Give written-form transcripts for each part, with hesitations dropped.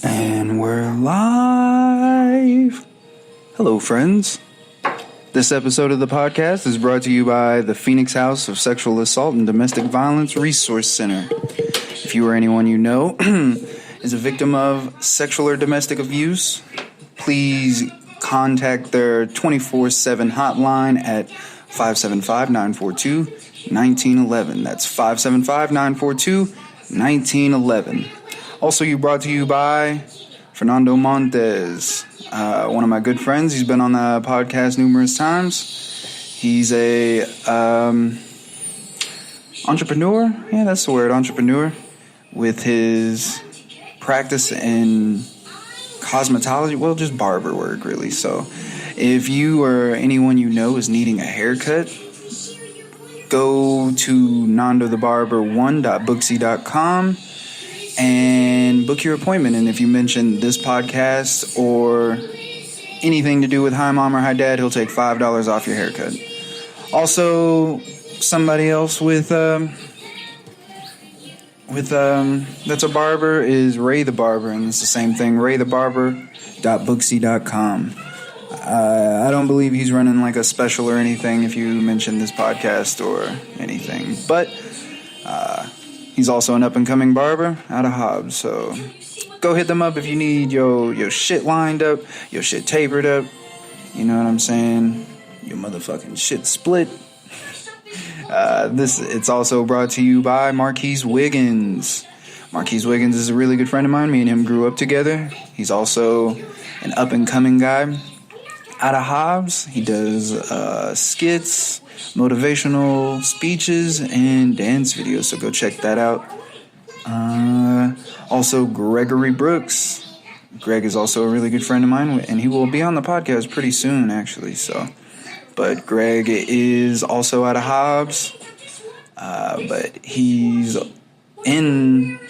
And we're live. Hello, friends. This episode of the podcast is brought to you by the Phoenix House of Sexual Assault and Domestic Violence Resource Center. If you or anyone you know is a victim of sexual or domestic abuse, please contact their 24/7 hotline at 575-942-1911. That's 575-942-1911. Also, brought to you by Fernando Montes, one of my good friends. He's been on the podcast numerous times. He's a entrepreneur. Yeah, that's the word, entrepreneur, with his practice in cosmetology. Well, just barber work, really. So if you or anyone you know is needing a haircut, go to nandothebarber1.booksy.com and book your appointment. And if you mention this podcast or anything to do with Hi Mom or Hi Dad, he'll take $5 off your haircut. Also, somebody else with that's a barber is Ray the Barber, and it's the same thing, raythebarber.booksy.com. I don't believe he's running like a special or anything if you mention this podcast or anything, but he's also an up-and-coming barber out of Hobbs, so go hit them up if you need your shit lined up, your shit tapered up, you know what I'm saying, your motherfucking shit split. It's also brought to you by Marquise Wiggins. Marquise Wiggins is a really good friend of mine. Me and him grew up together. He's also an up-and-coming guy out of Hobbs. He does skits, motivational speeches, and dance videos, so go check that out. Also, Gregory Brooks. Greg is also a really good friend of mine, and he will be on the podcast pretty soon, actually, so... But Greg is also out of Hobbs, but he's in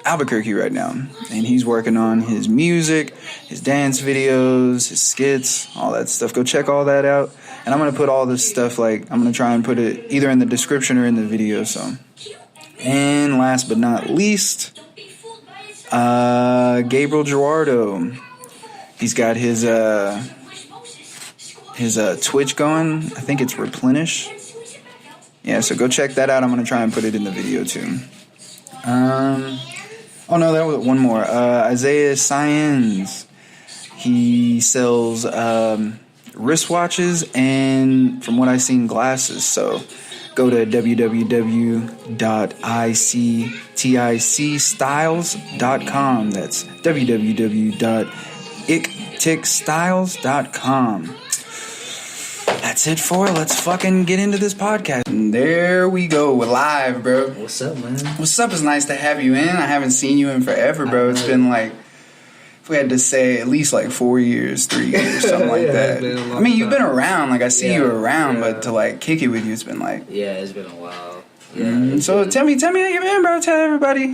Albuquerque right now, and he's working on his music, his dance videos, his skits, all that stuff. Go check all that out, and I'm going to put all this stuff, I'm going to try and put it either in the description or in the video, so. And last but not least, Gabriel Gerardo. He's got his Twitch going. I think it's Replenish. Yeah, so go check that out. I'm going to try and put it in the video too. Oh no, that was one more. Isaiah Science. He sells wristwatches and, from what I've seen, glasses. So go to www.icticstyles.com. That's www.icticstyles.com. That's it for it. Let's fucking get into this podcast. And there we go. We're live, bro. What's up, man? What's up? It's nice to have you in. I haven't seen you in forever, bro. It's been like, if we had to say, at least like 4 years, 3 years, something like that. I mean, you've been around. Like, I see you around, but to like kick it with you, it's been like... Yeah, it's been a while. Yeah, So tell me how you been, bro. Tell everybody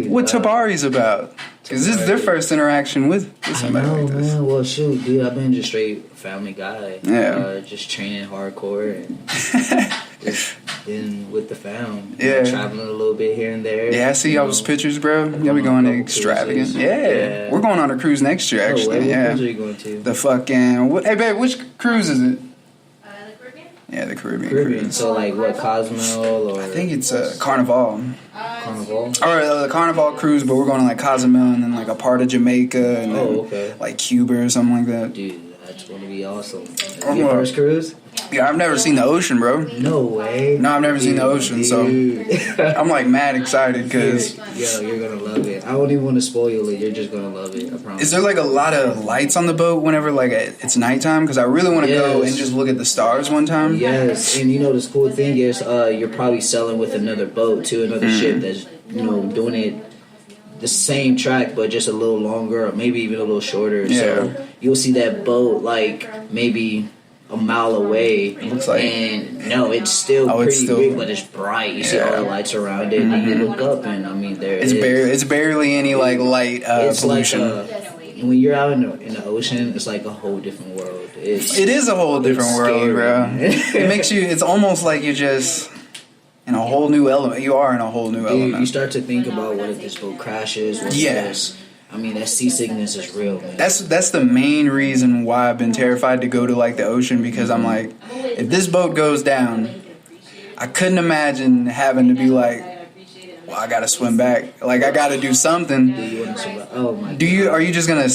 what tabari's about. Because this is their first interaction with somebody like this. Man. Well, shoot, dude, I've been just straight family guy. Yeah. Just training hardcore and just been with the fam. Yeah. Traveling a little bit here and there. Yeah, I see y'all's pictures, bro. Y'all be going to extravagant. Yeah. We're going on a cruise next year, actually. What cruise are you going to? The fucking... Hey, babe, which cruise is it? The Caribbean? Yeah, the Caribbean cruise. So, like, what, Cozumel or... I think it's Carnival. Carnival? Or the Carnival cruise, but we're going to, like, Cozumel and then, like, a part of Jamaica and okay. like, Cuba or something like that. Dude, that's going to be awesome. Your first cruise? Yeah, I've never seen the ocean, bro. No way. No, I've never seen the ocean, so I'm, like, mad excited because... Yo, you're going to love it. I don't even want to spoil it. You're just going to love it, I promise. Is there, like, a lot of lights on the boat whenever, like, it's nighttime? Because I really want to go and just look at the stars one time. Yes, and, this cool thing is you're probably sailing with another boat, too, another ship that's, doing it the same track, but just a little longer or maybe even a little shorter. Yeah. So you'll see that boat, like, maybe... a mile away, it looks like, and no, it's still pretty big, but it's bright. You see all the lights around it, and you look up, and I mean, it's barely any like light pollution. Like, when you're out in the ocean, it's like a whole different world. It is a whole different world, bro. It makes you. It's almost like you're just in a whole new element. You are in a whole new element. You start to think about what if this boat crashes? What if this, I mean, that seasickness is real, man. That's the main reason why I've been terrified to go to like the ocean, because I'm like, if this boat goes down, I couldn't imagine having to be like, well, I gotta swim back. Like, I gotta do something. Do you want to survive? Oh my God. Are you just gonna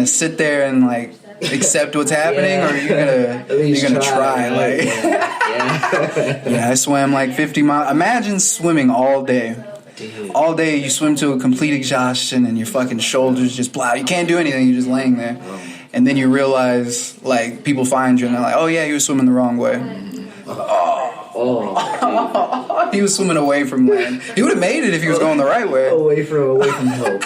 sit there and like accept what's happening, or are you gonna try? Like, yeah, I swam like 50 miles. Imagine swimming all day. Dude. All day you swim to a complete exhaustion and your fucking shoulders just plow. You can't do anything. You're just laying there, and then you realize like people find you and they're like, "Oh yeah, he was swimming the wrong way." Oh, he was swimming away from land. He would have made it if he was going the right way. Away from help.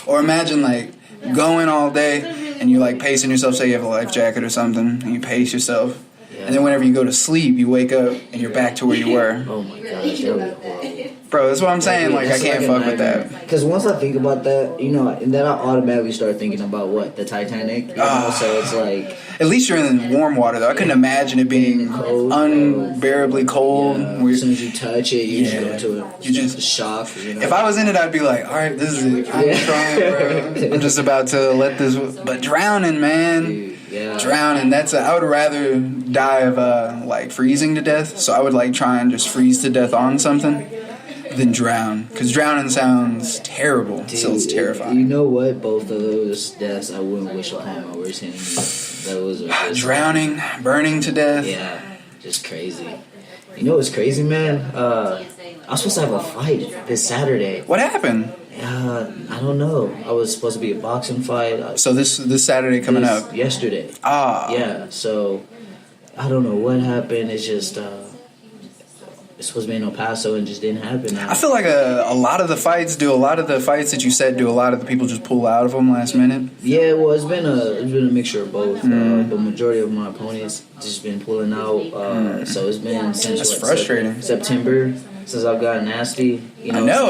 Or imagine like going all day and you're like pacing yourself. Say you have a life jacket or something, and you pace yourself. Yeah. And then whenever you go to sleep, you wake up and you're back to where you were. Oh my gosh, that would be horrible. Bro, that's what I'm saying. Like, I can't fuck with that. Because once I think about that, and then I automatically start thinking about what? The Titanic? So it's like... At least you're in warm water, though. I couldn't imagine it being unbearably cold. Yeah. As soon as you touch it, you just go into a shock. If I was in it, I'd be like, all right, this is it. I'm trying, bro. I'm just about to let this... But drowning, man. Dude. Yeah. Drowning, I would rather die of like freezing to death, so I would like try and just freeze to death on something than drown, because drowning sounds terrible. Dude, so it's terrifying. You know what? Both of those deaths I wouldn't wish upon my worst enemy. Those are drowning, burning to death. Yeah, just crazy. You know what's crazy, man? I was supposed to have a fight this Saturday. What happened? I don't know. I was supposed to be a boxing fight. So this Saturday coming up? Yesterday. Yeah, so I don't know what happened. It's just it's supposed to be in El Paso and just didn't happen. I feel like a lot of the fights that you said a lot of the people just pull out of them last minute. Yeah, well, it's been a mixture of both. The majority of my opponents just been pulling out. So it's been since frustrating. September since I've gotten nasty. I know.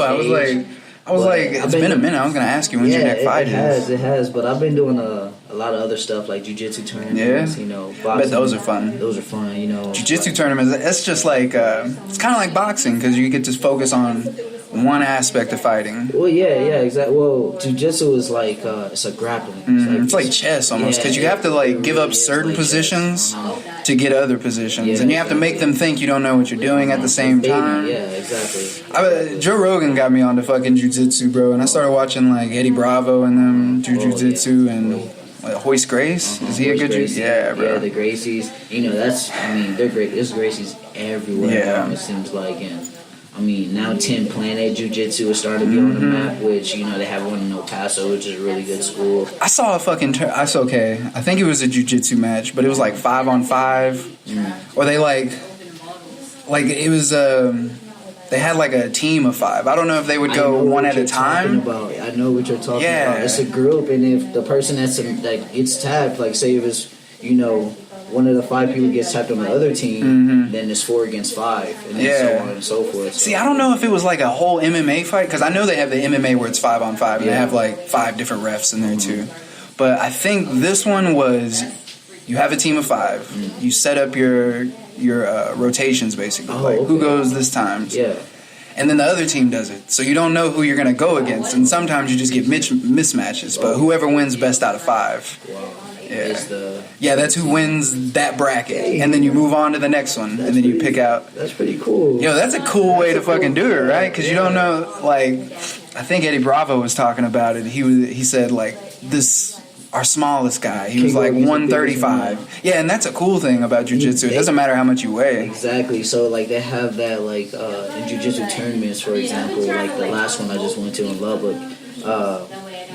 I was like, it's been a minute. I was going to ask you when's your next fight is. It has. But I've been doing a lot of other stuff like jiu-jitsu tournaments, boxing. I bet those are fun. Those are fun, Jiu-jitsu tournaments, that's just like, it's kind of like boxing, because you get to focus on one aspect of fighting. Well, yeah, exactly. Well, jiu-jitsu is like, it's a grappling. It's like chess almost, because you have to like give up certain positions to get other positions, and you have to make them think you don't know what you're doing at the same time. Yeah, exactly. Joe Rogan got me onto fucking jiu-jitsu, bro, and I started watching like Eddie Bravo and them do jiu-jitsu and Hoist Grace. Is he a good jiu-jitsu? Yeah, bro. Yeah, the Gracies. They're great. There's Gracies everywhere. It seems like, and now 10 Planet Jiu-Jitsu is starting to be on the map, which, they have one in El Paso, which is a really good school. I saw a fucking... I think it was a jiu-jitsu match, but it was like 5-on-5. Or they it was... They had like a team of 5. I don't know if they would go one at a time. I know what you're talking about. It's a group, and if the person that's it's tapped, like say if it's one of the 5 people gets tapped on the other team, then it's 4 against 5, and then so on and so forth. See, I don't know if it was like a whole MMA fight, because I know they have the MMA where it's 5-on-5, and they have like 5 different refs in there too. But I think this one was you have a team of 5, you set up your rotations basically, who goes this time, and then the other team does it, so you don't know who you're gonna go against, and sometimes you just get mismatches, but whoever wins best out of 5. That's who wins that bracket, and then you move on to the next one, and then you pick out. That's pretty cool. That's a cool way to fucking do it, right? Because you don't know. Like, I think Eddie Bravo was talking about it. He said like this. Our smallest guy, he was like 135. Yeah, and that's a cool thing about jiu-jitsu. It doesn't matter how much you weigh. Exactly. So like they have that like in jiu-jitsu tournaments, for example, like the last one I just went to in Lubbock,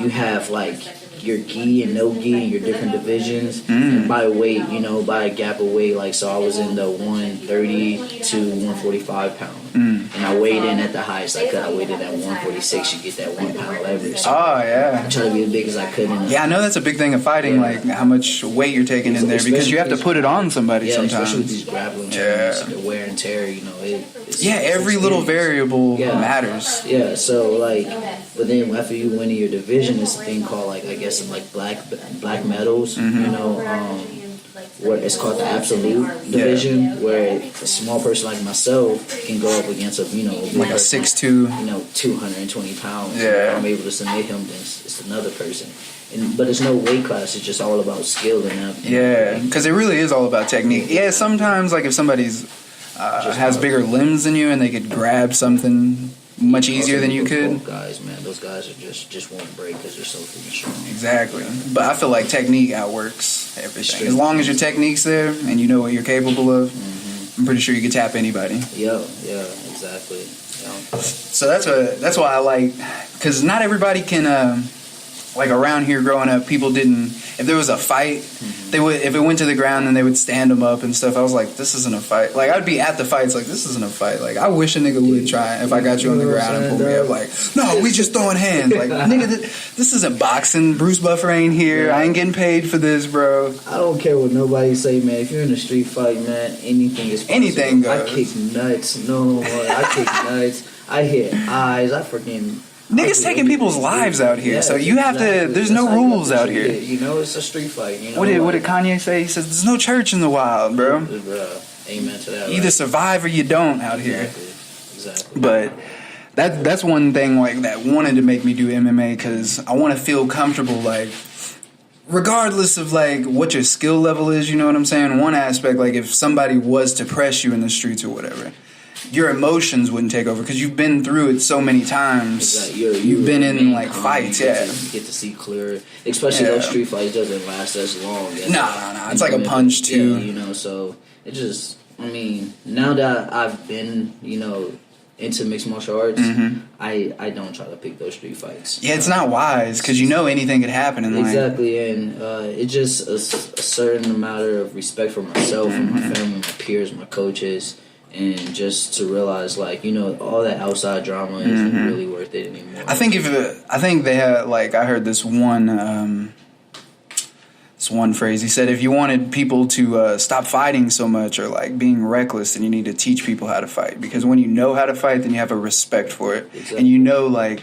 you have like your gi and no gi in your different divisions, and by weight, by a gap of weight. Like, so I was in the 130 to 145 pound, and I weighed in at the highest I could. I weighed in at 146. You get that 1 pound leverage. So I try to be as big as I could. I know that's a big thing of fighting, like how much weight you're taking in there, because you have to put it on somebody sometimes. Especially with these grappling tournaments, the wear and tear. Every little variable matters. Yeah, so like, but then after you win in your division, it's a thing called like, I guess, some like black medals. what is called the absolute division, where a small person like myself can go up against a like a 6'2", 220 pounds. Yeah, I'm able to submit him. Then it's another person. But it's no weight class. It's just all about skill and that. Yeah, because it really is all about technique. Yeah, sometimes like if somebody's has bigger limbs than you and they could grab something much easier than you could. Guys, man, those guys are just won't break because they're so freaking strong. Exactly, but I feel like technique outworks everything. As long as your technique's there and you know what you're capable of, I'm pretty sure you can tap anybody. Yeah, exactly. Yeah. So that's why I like, because not everybody can. Like around here growing up, people didn't. If there was a fight, they would. If it went to the ground, then they would stand them up and stuff. I was like, this isn't a fight. Like I'd be at the fights, like this isn't a fight. Like I wish a nigga would try if I got you on the ground and pull me up. Like no, we just throwing hands. Like nigga, this isn't boxing. Bruce Buffer ain't here. I ain't getting paid for this, bro. I don't care what nobody say, man. If you're in a street fight, man, anything is possible. Anything goes. I kick nuts. No, I kick nuts. I hit eyes. I freaking. Niggas taking people's lives out here, so you have to. There's no rules out here. It's a street fight. What did Kanye say? He says there's no church in the wild, bro. Amen to that. Either survive or you don't out here. Exactly. But that's one thing like that wanted to make me do MMA because I want to feel comfortable, like regardless of like what your skill level is. You know what I'm saying? One aspect, like if somebody was to press you in the streets or whatever, your emotions wouldn't take over because you've been through it so many times. Exactly. You've been in like fights, you get to see clearer. Especially those street fights doesn't last as long. No. It's like a punch too. Yeah, so it just. I mean, now that I've been, into mixed martial arts, I don't try to pick those street fights. Yeah, it's not wise because you know anything could happen in life. Exactly, and it's just a certain matter of respect for myself and my family, my peers, my coaches. And just to realize, like, all that outside drama isn't really worth it anymore. I think they had, like, I heard this one phrase. He said, if you wanted people to stop fighting so much or like being reckless, then you need to teach people how to fight. Because when you know how to fight, then you have a respect for it, and you know, like,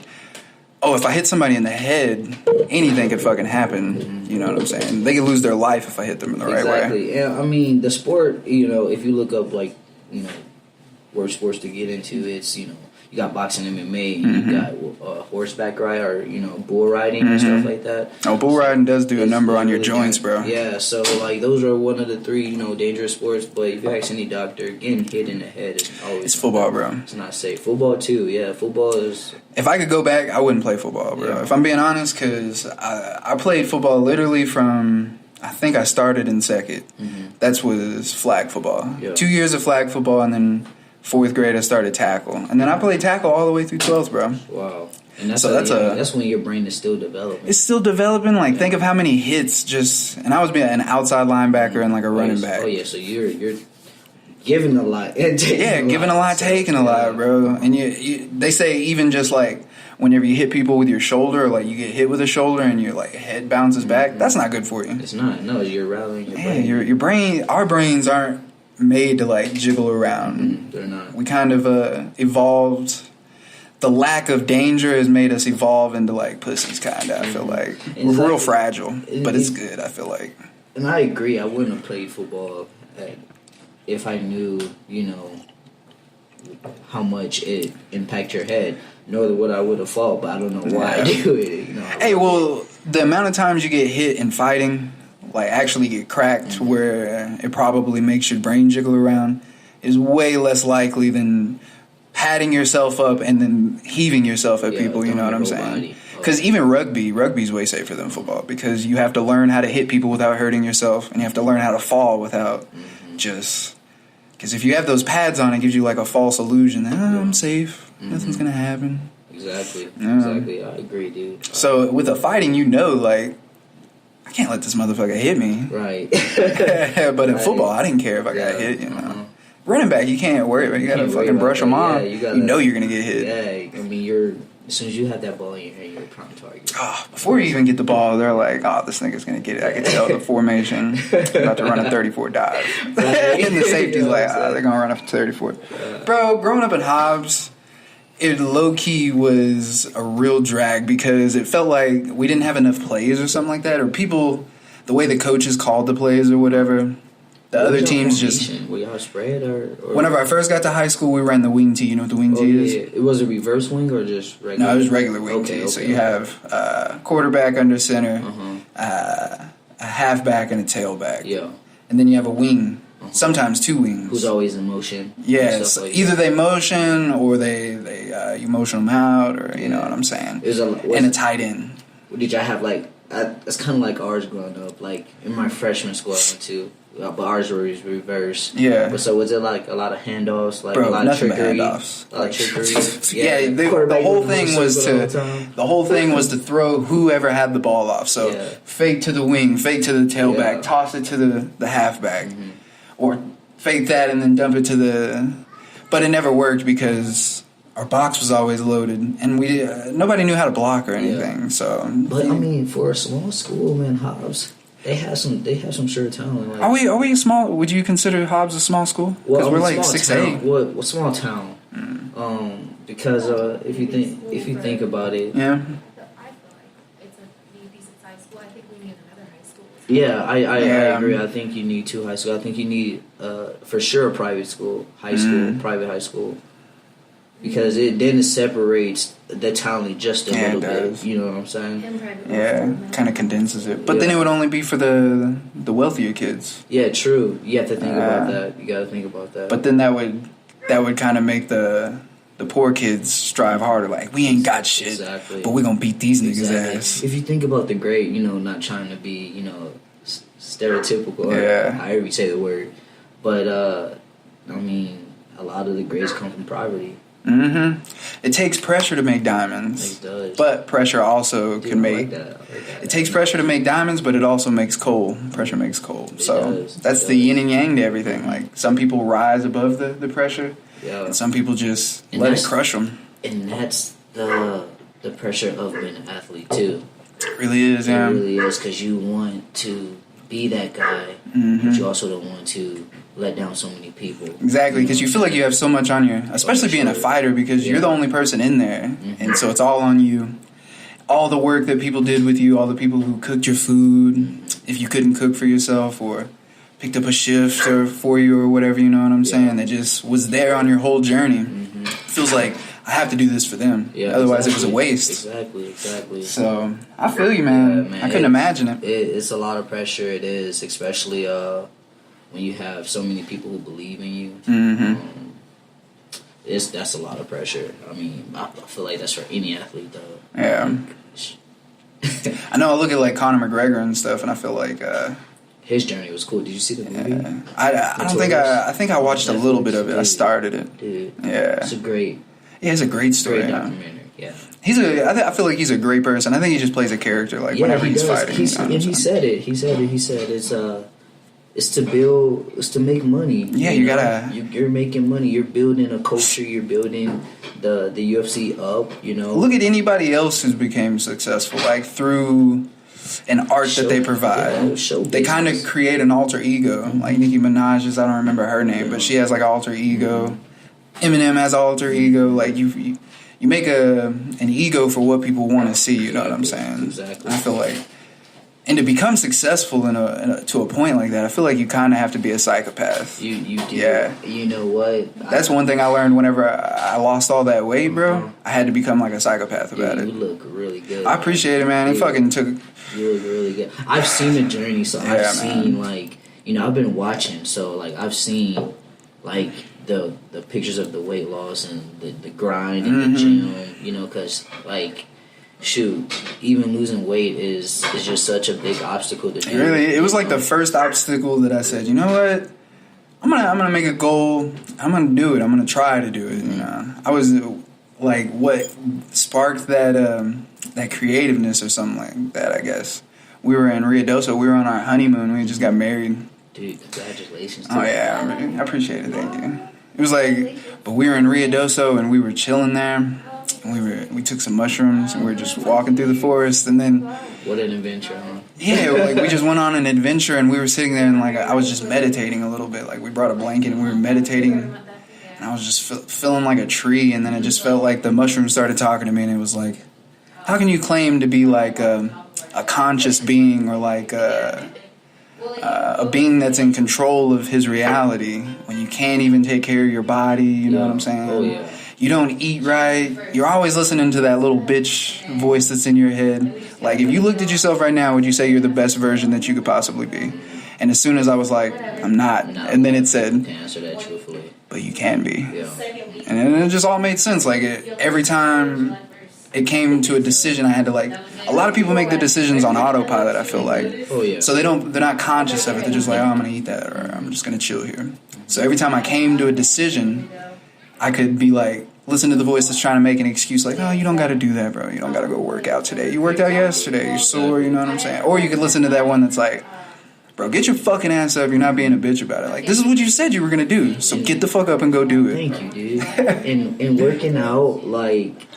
oh, if I hit somebody in the head, anything could fucking happen. You know what I'm saying? They could lose their life if I hit them in the right way. Exactly. And I mean, the sport. If you look up like. Worst sports to get into, it's, you got boxing, MMA, you got horseback ride or, bull riding and stuff like that. Oh, bull riding does do a number on your joints, bro. Yeah, so, like, those are one of the three, dangerous sports, but if you ask any doctor, getting hit in the head is always... It's football, bro. It's not safe. Football, too, yeah. Football is... If I could go back, I wouldn't play football, bro. Yeah. If I'm being honest, because I played football literally from... I think I started in second. That was flag football. Yeah. 2 years of flag football, and then 4th grade I started tackle. And then I played tackle all the way through 12th, bro. Wow. And that's when your brain is still developing. It's still developing. Like, think of how many hits and I was being an outside linebacker and like a running back. Oh, yeah, so you're giving a lot. Giving a lot, taking a lot, bro. And they say even just like, whenever you hit people with your shoulder, like you get hit with a shoulder and your like head bounces back, that's not good for you. It's not. No, you're rallying your brain. Your brain. Our brains aren't made to like jiggle around. They're not. We kind of evolved. The lack of danger has made us evolve into like pussies, kind of. I feel like we're real fragile, but it's good. I feel like. And I agree. I wouldn't have played football if I knew, how much it impact your head. Nor would I would have fought, but I don't know why I do it. Hey, well, the amount of times you get hit in fighting, like actually get cracked, where it probably makes your brain jiggle around, is way less likely than patting yourself up and then heaving yourself at people. You know what I'm saying? Because even rugby's way safer than football because you have to learn how to hit people without hurting yourself, and you have to learn how to fall without just. Because if you have those pads on, it gives you like a false illusion that I'm safe, nothing's gonna happen. Exactly. I agree, dude. So with the fighting, like, I can't let this motherfucker hit me. Right. But in football, I didn't care if I got hit. Running back, you can't worry about it. You gotta fucking brush them off. Yeah, you're gonna get hit. Yeah, I mean, as soon as you have that ball in your hand, you're a prime target. Before you even get the ball, they're like, this nigga's going to get it. I can tell the formation. About to run a 34 dive. And the safety's like, they're going to run a 34. Bro, growing up in Hobbs, it low-key was a real drag because it felt like we didn't have enough plays or something like that. Or people the way the coaches called the plays or whatever. The other teams just... Were y'all spread or... Whenever I first got to high school, we ran the wing tee. You know what the wing tee is? Yeah. It was a reverse wing or just regular? No, it was regular wing tee. So you have quarterback under center, a halfback, and a tailback. Yeah. And then you have a wing. Sometimes two wings. Who's always in motion. Yes. Like either they motion or you motion them out, or you know what I'm saying. And a tight end. Did y'all have like... That's kind of like ours growing up. Like in my freshman school I went to, but ours was reverse. Yeah. But so was it like a lot of handoffs, like Bro, a lot of trickery? handoffs. A lot of trickery. Yeah, the whole thing was to throw whoever had the ball off. So fake to the wing, fake to the tailback, toss it to the halfback, or fake that and then dump it to the. But it never worked because our box was always loaded, and nobody knew how to block or anything. Yeah. So, but I mean, for a small school, man, Hobbs, they have some sure talent. Like, are we a small? Would you consider Hobbs a small school? Because we're like 6'8". Well, small town. Because if you think about it, yeah. It's a decent sized school. I think we need another high school. Yeah, I agree. I think you need 2 high schools. I think you need for sure a private school, private high school. Because it separates the talent just a little bit. You know what I'm saying? Yeah, kind of condenses it. But then it would only be for the wealthier kids. Yeah, true. You have to think about that. You got to think about that. But then that would kind of make the poor kids strive harder. Like, we ain't got shit, but we're going to beat these niggas' ass. If you think about the grade, not trying to be, stereotypical. Or however you say the word. But, I mean, a lot of the grades come from poverty. Mm-hmm. It takes pressure to make diamonds. It does. But pressure also can make... I like that. It takes pressure to make diamonds, but it also makes coal. Pressure makes coal. So that's the yin and yang to everything. Like, some people rise above the pressure, and some people just let it crush them. And that's the pressure of being an athlete, too. It really is, yeah. It really is, because you want to be that guy, but you also don't want to let down so many people. Exactly, because you feel like you have so much on you, especially being a fighter, because you're the only person in there, and so it's all on you. All the work that people did with you, all the people who cooked your food, if you couldn't cook for yourself, or picked up a shift or for you or whatever, you know what I'm saying, that just was there on your whole journey. It feels like, I have to do this for them. Otherwise, it was a waste. Exactly. So, I feel you, man. I couldn't imagine it. It's a lot of pressure. It is, especially when you have so many people who believe in you. That's a lot of pressure. I mean, I feel like that's for any athlete, though. Yeah. I know. I look at like Conor McGregor and stuff, and I feel like his journey was cool. Did you see the movie? I don't think I think I watched a little bit of it. I started it. Dude, yeah, it's a great. Yeah, it's a great story. Great documentary. Yeah. I feel like he's a great person. I think he just plays a character like whenever he's fighting. He said it. He said it's to build. It's to make money. Yeah, you gotta. You're making money. You're building a culture. You're building the UFC up. Look at anybody else who's became successful, like through an art that they provide. They kind of create an alter ego. Like Nicki Minaj is. I don't remember her name, but she has like an alter ego. Eminem has an alter ego. Like you make an ego for what people want to see. You know what I'm saying? Exactly. I feel like. And to become successful to a point like that, I feel like you kind of have to be a psychopath. You do. Yeah. You know what? That's one thing I learned whenever I lost all that weight, bro. I had to become like a psychopath about it. You look really good. I appreciate it, man. It fucking took... You look really good. I've seen the journey, so I've seen, like... I've been watching, so, like, I've seen, like, the pictures of the weight loss and the grind in the gym, because, like... Shoot, even losing weight is just such a big obstacle to do. Really, it was like the first obstacle that I said, you know what? I'm gonna make a goal. I'm gonna do it. I'm gonna try to do it. I was like, what sparked that creativeness or something like that. I guess we were in Ruidoso. We were on our honeymoon. We just got married. Dude, congratulations! Oh yeah, I appreciate it. Thank you. It was like, but we were in Ruidoso and we were chilling there. We took some mushrooms and we were just walking through the forest, and then what an adventure, huh? Yeah, like we just went on an adventure and we were sitting there and like I was just meditating a little bit. Like we brought a blanket and we were meditating, and I was just feeling like a tree, and then it just felt like the mushrooms started talking to me, and it was like, how can you claim to be like a a conscious being or like a being that's in control of his reality, when you can't even take care of your body, you know what I'm saying? Oh, yeah. You don't eat right. You're always listening to that little bitch voice that's in your head. Like, if you looked at yourself right now, would you say you're the best version that you could possibly be? And as soon as I was like, I'm not. And then it said, I can answer that truthfully. But you can be. Yeah. And then it just all made sense. Like, every time it came to a decision, I had to, like, a lot of people make the decisions on autopilot, I feel like. Oh, yeah. So they're not conscious of it. They're just like, oh, I'm going to eat that, or I'm just going to chill here. So every time I came to a decision, I could be like, listen to the voice that's trying to make an excuse, like, oh, you don't got to do that, bro. You don't got to go work out today. You worked out yesterday. You're sore, you know what I'm saying? Or you could listen to that one that's like, bro, get your fucking ass up. You're not being a bitch about it. Like, this is what you said you were going to do. So get the fuck up and go do it. Thank you, dude. And working out, like,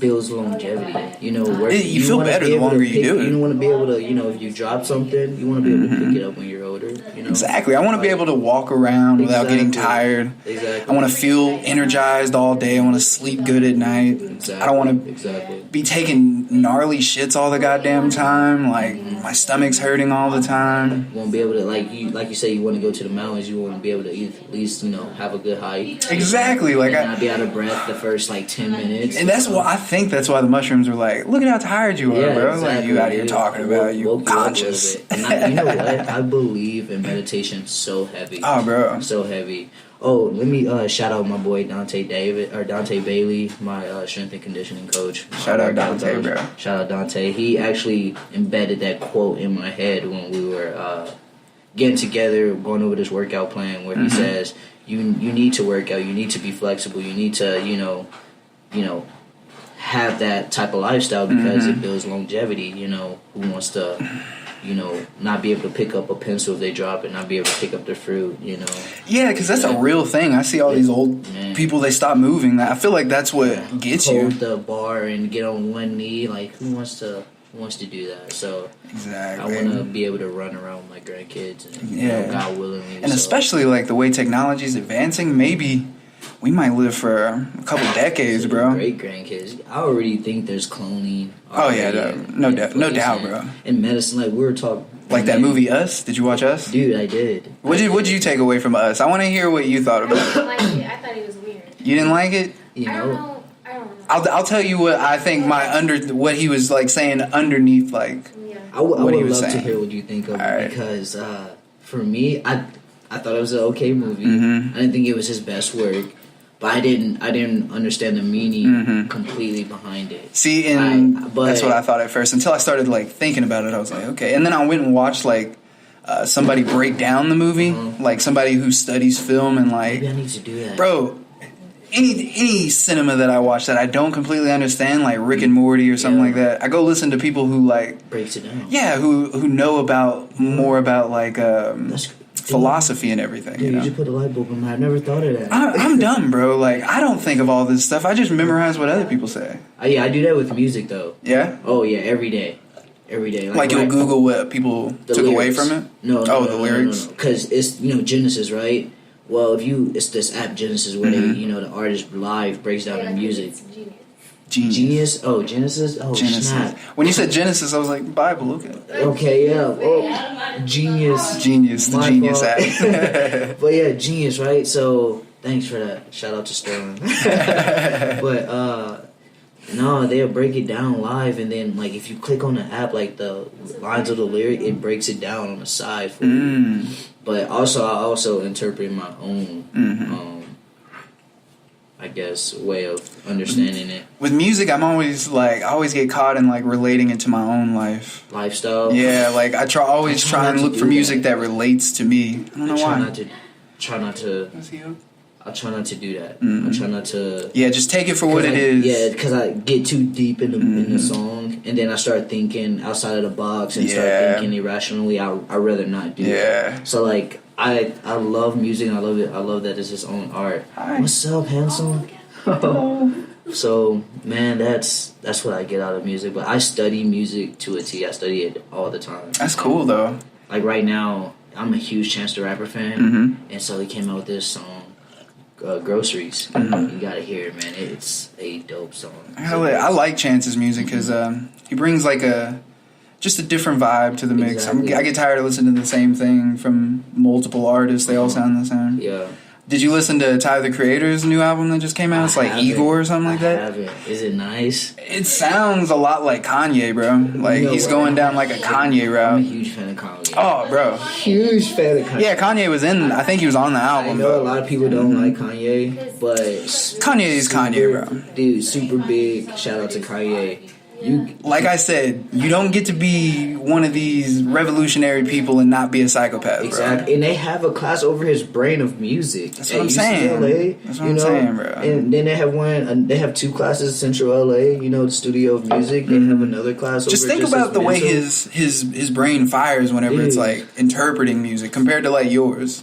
builds longevity. You know, you feel better the longer you do it. You want to be able to, you know, if you drop something, you want to be able to pick it up when you're older. You know? Exactly. I want to be able to walk around without getting tired. Exactly. I want to feel energized all day. I want to sleep good at night. Exactly. I don't want to be taking gnarly shits all the goddamn time. Like, my stomach's hurting all the time. You want to be able to, like you say, you want to go to the mountains. You want to be able to at least, you know, have a good hike. Exactly. Like, and not be out of breath the first, like, 10 minutes. And that's why I think that's why the mushrooms are like, look at how tired you are, bro. Exactly, like, you out here talking about you conscious. And you know what? I believe in meditation so heavy. Oh, bro. So heavy. Oh, let me shout out my boy Dante Bailey, my strength and conditioning coach. Shout out Dante, bro. Shout out Dante. He actually embedded that quote in my head when we were getting together, going over this workout plan, where he says, "You need to work out. You need to be flexible. You need to, you know, have that type of lifestyle because it builds longevity. You know, who wants to." You know, not be able to pick up a pencil if they drop it, not be able to pick up their fruit, you know. Yeah, because that's a real thing. I see all these old people, they stop moving. I feel like that's what gets you. Hold the bar and get on one knee. Like, who wants to do that? So, exactly. I want to be able to run around with my grandkids and, you know, God willingly. And especially, like, the way technology is advancing, maybe we might live for a couple decades, bro. Great grandkids. I already think there's cloning. Oh yeah, no doubt, bro. In medicine, like we were talking, like that movie Us. Did you watch Us? Dude, I did. What did you take away from Us? I want to hear what you thought about it. I didn't like it. I thought it was weird. You didn't like it? You know, I don't know. I'll tell you what I think. What he was like saying underneath, like I would love saying. to hear what you think of it because for me, I thought it was an okay movie. I didn't think it was his best work. But I didn't understand the meaning completely behind it. See, and that's what I thought at first. Until I started like thinking about it, I was like, okay. And then I went and watched like somebody break down the movie, like somebody who studies film and like. Maybe I need to do that, bro. Any cinema that I watch that I don't completely understand, like Rick and Morty or something like that, I go listen to people who like breaks it down. Yeah, who know about more about like philosophy and everything. Dude, you know? just put a light bulb in my head. I never thought of that. I'm dumb, bro. Like, I don't think of all this stuff. I just memorize what other people say. Yeah, I do that with music, though. Yeah? Oh, yeah, every day. Every day. Like you'll Google what people took away from it? No, the lyrics? Because it's, you know, Genesis, right? Well, it's this app, Genesis, where they, you know, the artist live breaks down the music. Genius? Oh, Genesis? Oh, Genesis. Snap. When you said Genesis, I was like, Bible, okay. Okay, yeah. Oh, Genius. The Genius app. But yeah, Genius, right? So, thanks for that. Shout out to Sterling. But, no, they'll break it down live, and then, like, if you click on the app, like, the lines of the lyric, it breaks it down on the side for you. But also, I also interpret my own, I guess, way of understanding it. With music, I always get caught in like relating it to my own lifestyle. Yeah, like I always try and look for music that relates to me. I don't know why. Try not to. I try not to do that. I try not to. Yeah, just take it for what it is. Yeah, because I get too deep in the song, and then I start thinking outside of the box and start thinking irrationally. I'd rather not do that. So like. I love music and I love it. I love that it's his own art. Hi. What's up, handsome? So, man, that's what I get out of music. But I study music to a T. I study it all the time. That's cool, though. Like right now, I'm a huge Chance the Rapper fan, and so he came out with this song, "Groceries." You gotta hear it, man. It's a dope song. I like Chance's music because he brings like a just a different vibe to the mix. Exactly. I get tired of listening to the same thing from multiple artists. They all sound the same. Yeah. Did you listen to Tyler, the Creator's new album that just came out? It's like Igor or something like that? I haven't. Is it nice? It sounds a lot like Kanye, bro. Like, he's going down like a Kanye I'm a route. huge fan of Kanye. Oh, bro. Huge fan of Kanye. Yeah, Kanye was in, I think he was on the I album. know a lot of people don't like Kanye, but Kanye's Kanye, bro. Dude, super big. Shout out to Kanye. Like I said, you don't get to be one of these revolutionary people and not be a psychopath, bro. Exactly, and they have a class over his brain of music. That's what I'm saying. That's what I'm saying, bro. And then they have one. They have two classes in Central LA. You know, the Studio of Music. They have another class. Just over think about the way mental. his brain fires whenever it's like interpreting music compared to like yours.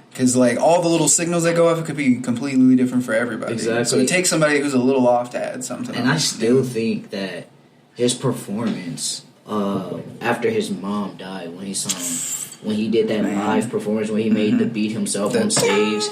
Because like all the little signals that go off, it could be completely different for everybody. Exactly. So it takes somebody who's a little off to add something. And I still think that his performance after his mom died, when he did that live performance, when he made the beat himself on stage.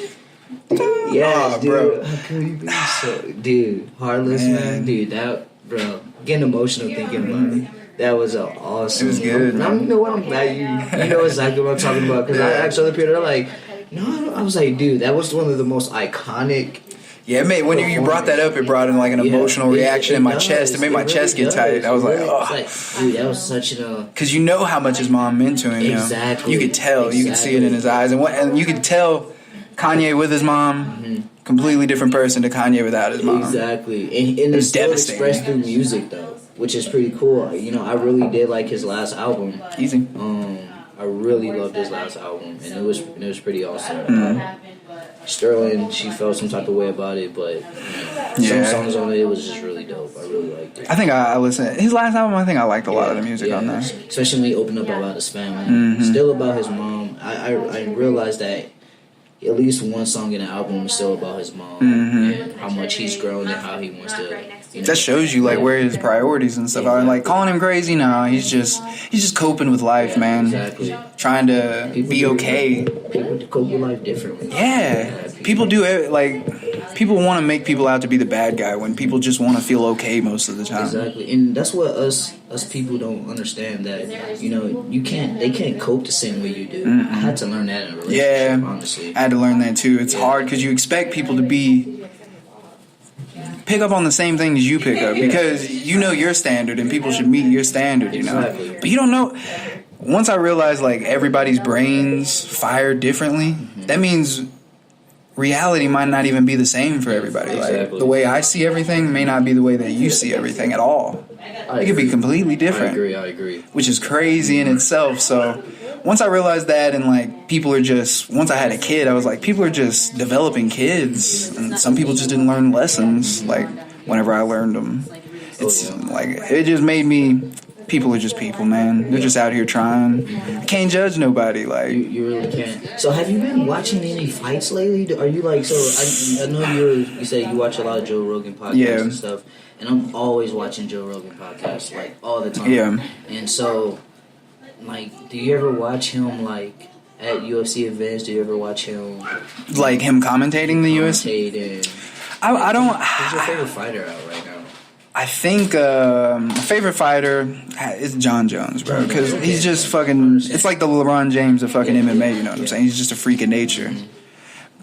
Yes, dude. Bro. How could you be so, dude? Heartless, man. Dude, that, bro, getting emotional thinking about it. That was awesome. It was good. And you know what? I'm glad you know exactly what I'm talking about. Because I asked other people, they're like, no, I was like, dude, that was one of the most iconic. Yeah, it made, when you brought that up, it brought in like an emotional reaction in my chest. It made my chest get tight. I was like, oh. Dude, that was such a... Because you know how much his mom meant to him. Exactly. You could tell. You could see it in his eyes. And you could tell Kanye with his mom, completely different person to Kanye without his mom. Exactly. And it's still expressed through music, though, which is pretty cool. You know, I really did like his last album. Easy. I really loved his last album, and it was pretty awesome. Sterling, she felt some type of way about it, but some songs on it was just really dope. I really liked it. I think I listened. His last album, I think I liked a lot of the music on there. Especially when he opened up about his family. Still about his mom. I realized that at least one song in the album is still about his mom and how much he's grown and how he wants to. You know, that shows you like where his priorities and stuff are. Like calling him crazy, no, he's just coping with life, man. Exactly. Trying to be okay. People cope with life differently. Yeah, people do it. Like people want to make people out to be the bad guy when people just want to feel okay most of the time. Exactly, and that's what us people don't understand, that you know they can't cope the same way you do. I had to learn that in a relationship. Honestly, I had to learn that too. It's hard because you expect people to pick up on the same things you pick up because you know your standard and people should meet your standard, you know. Exactly. But you don't know. Once I realized like everybody's brains fire differently, that means reality might not even be the same for everybody. Like the way I see everything may not be the way that you see everything at all. It could be completely different. I agree. Which is crazy in itself. So once I realized that, and like people are just, once I had a kid, I was like, people are just developing kids, and some people just didn't learn lessons like whenever I learned them. It's like it just made me. People are just people, man. They're just out here trying. I can't judge nobody. Like you really can't. So have you been watching any fights lately? Are you like, so I know you say you watch a lot of Joe Rogan podcasts and stuff, and I'm always watching Joe Rogan podcasts like all the time. Yeah. And so, like, do you ever watch him like at UFC events? Do you ever watch him like him commentating the UFC? I don't. Who's your favorite fighter out right now? I think my favorite fighter is John Jones, bro, because he's just fucking. It's like the LeBron James of fucking MMA. You know what I'm saying? He's just a freak of nature.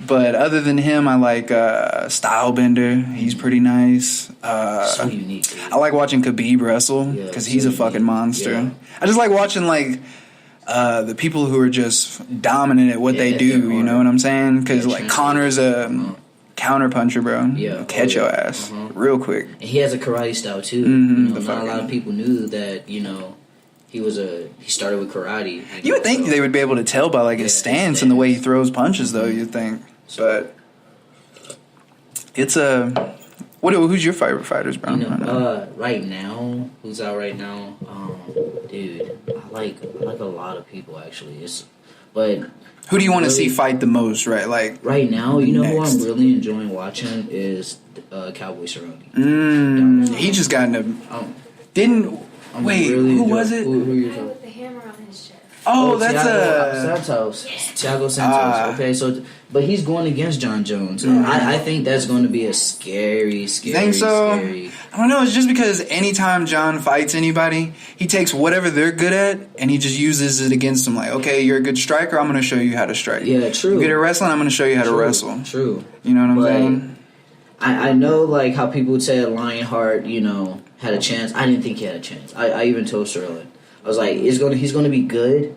But other than him, I like Stylebender. He's pretty nice. So unique. I like watching Khabib wrestle because he's a fucking monster. Yeah. I just like watching like the people who are just dominant at what they do. You know what I'm saying? Because like Connor's a counter puncher, bro. Yeah, catch your ass real quick. And he has a karate style too. You know, not a lot of people knew that. You know, he started with karate. You would think they would be able to tell by like his stance and the way he throws punches, though. You'd think, but it's a. Who's your favorite fighters, bro? You know, right now, who's out right now? Dude, I like a lot of people actually. But. Who do you want to see fight the most, right? Like right now, you know who I'm really enjoying watching is Cowboy Cerrone. He just got in a. Who was it? With the hammer on his chest. Oh, that's Thiago Santos. Okay, so but he's going against John Jones. Mm-hmm. I think that's going to be a scary. You think so? Scary. I don't know. It's just because anytime John fights anybody, he takes whatever they're good at and he just uses it against them. Like, okay, you're a good striker. I'm going to show you how to strike. Yeah, true. You're good at wrestling. I'm going to show you how to wrestle. True. You know what I'm saying? I know, like, how people would say Lionheart, you know, had a chance. I didn't think he had a chance. I even told Sterling. I was like, he's going to be good,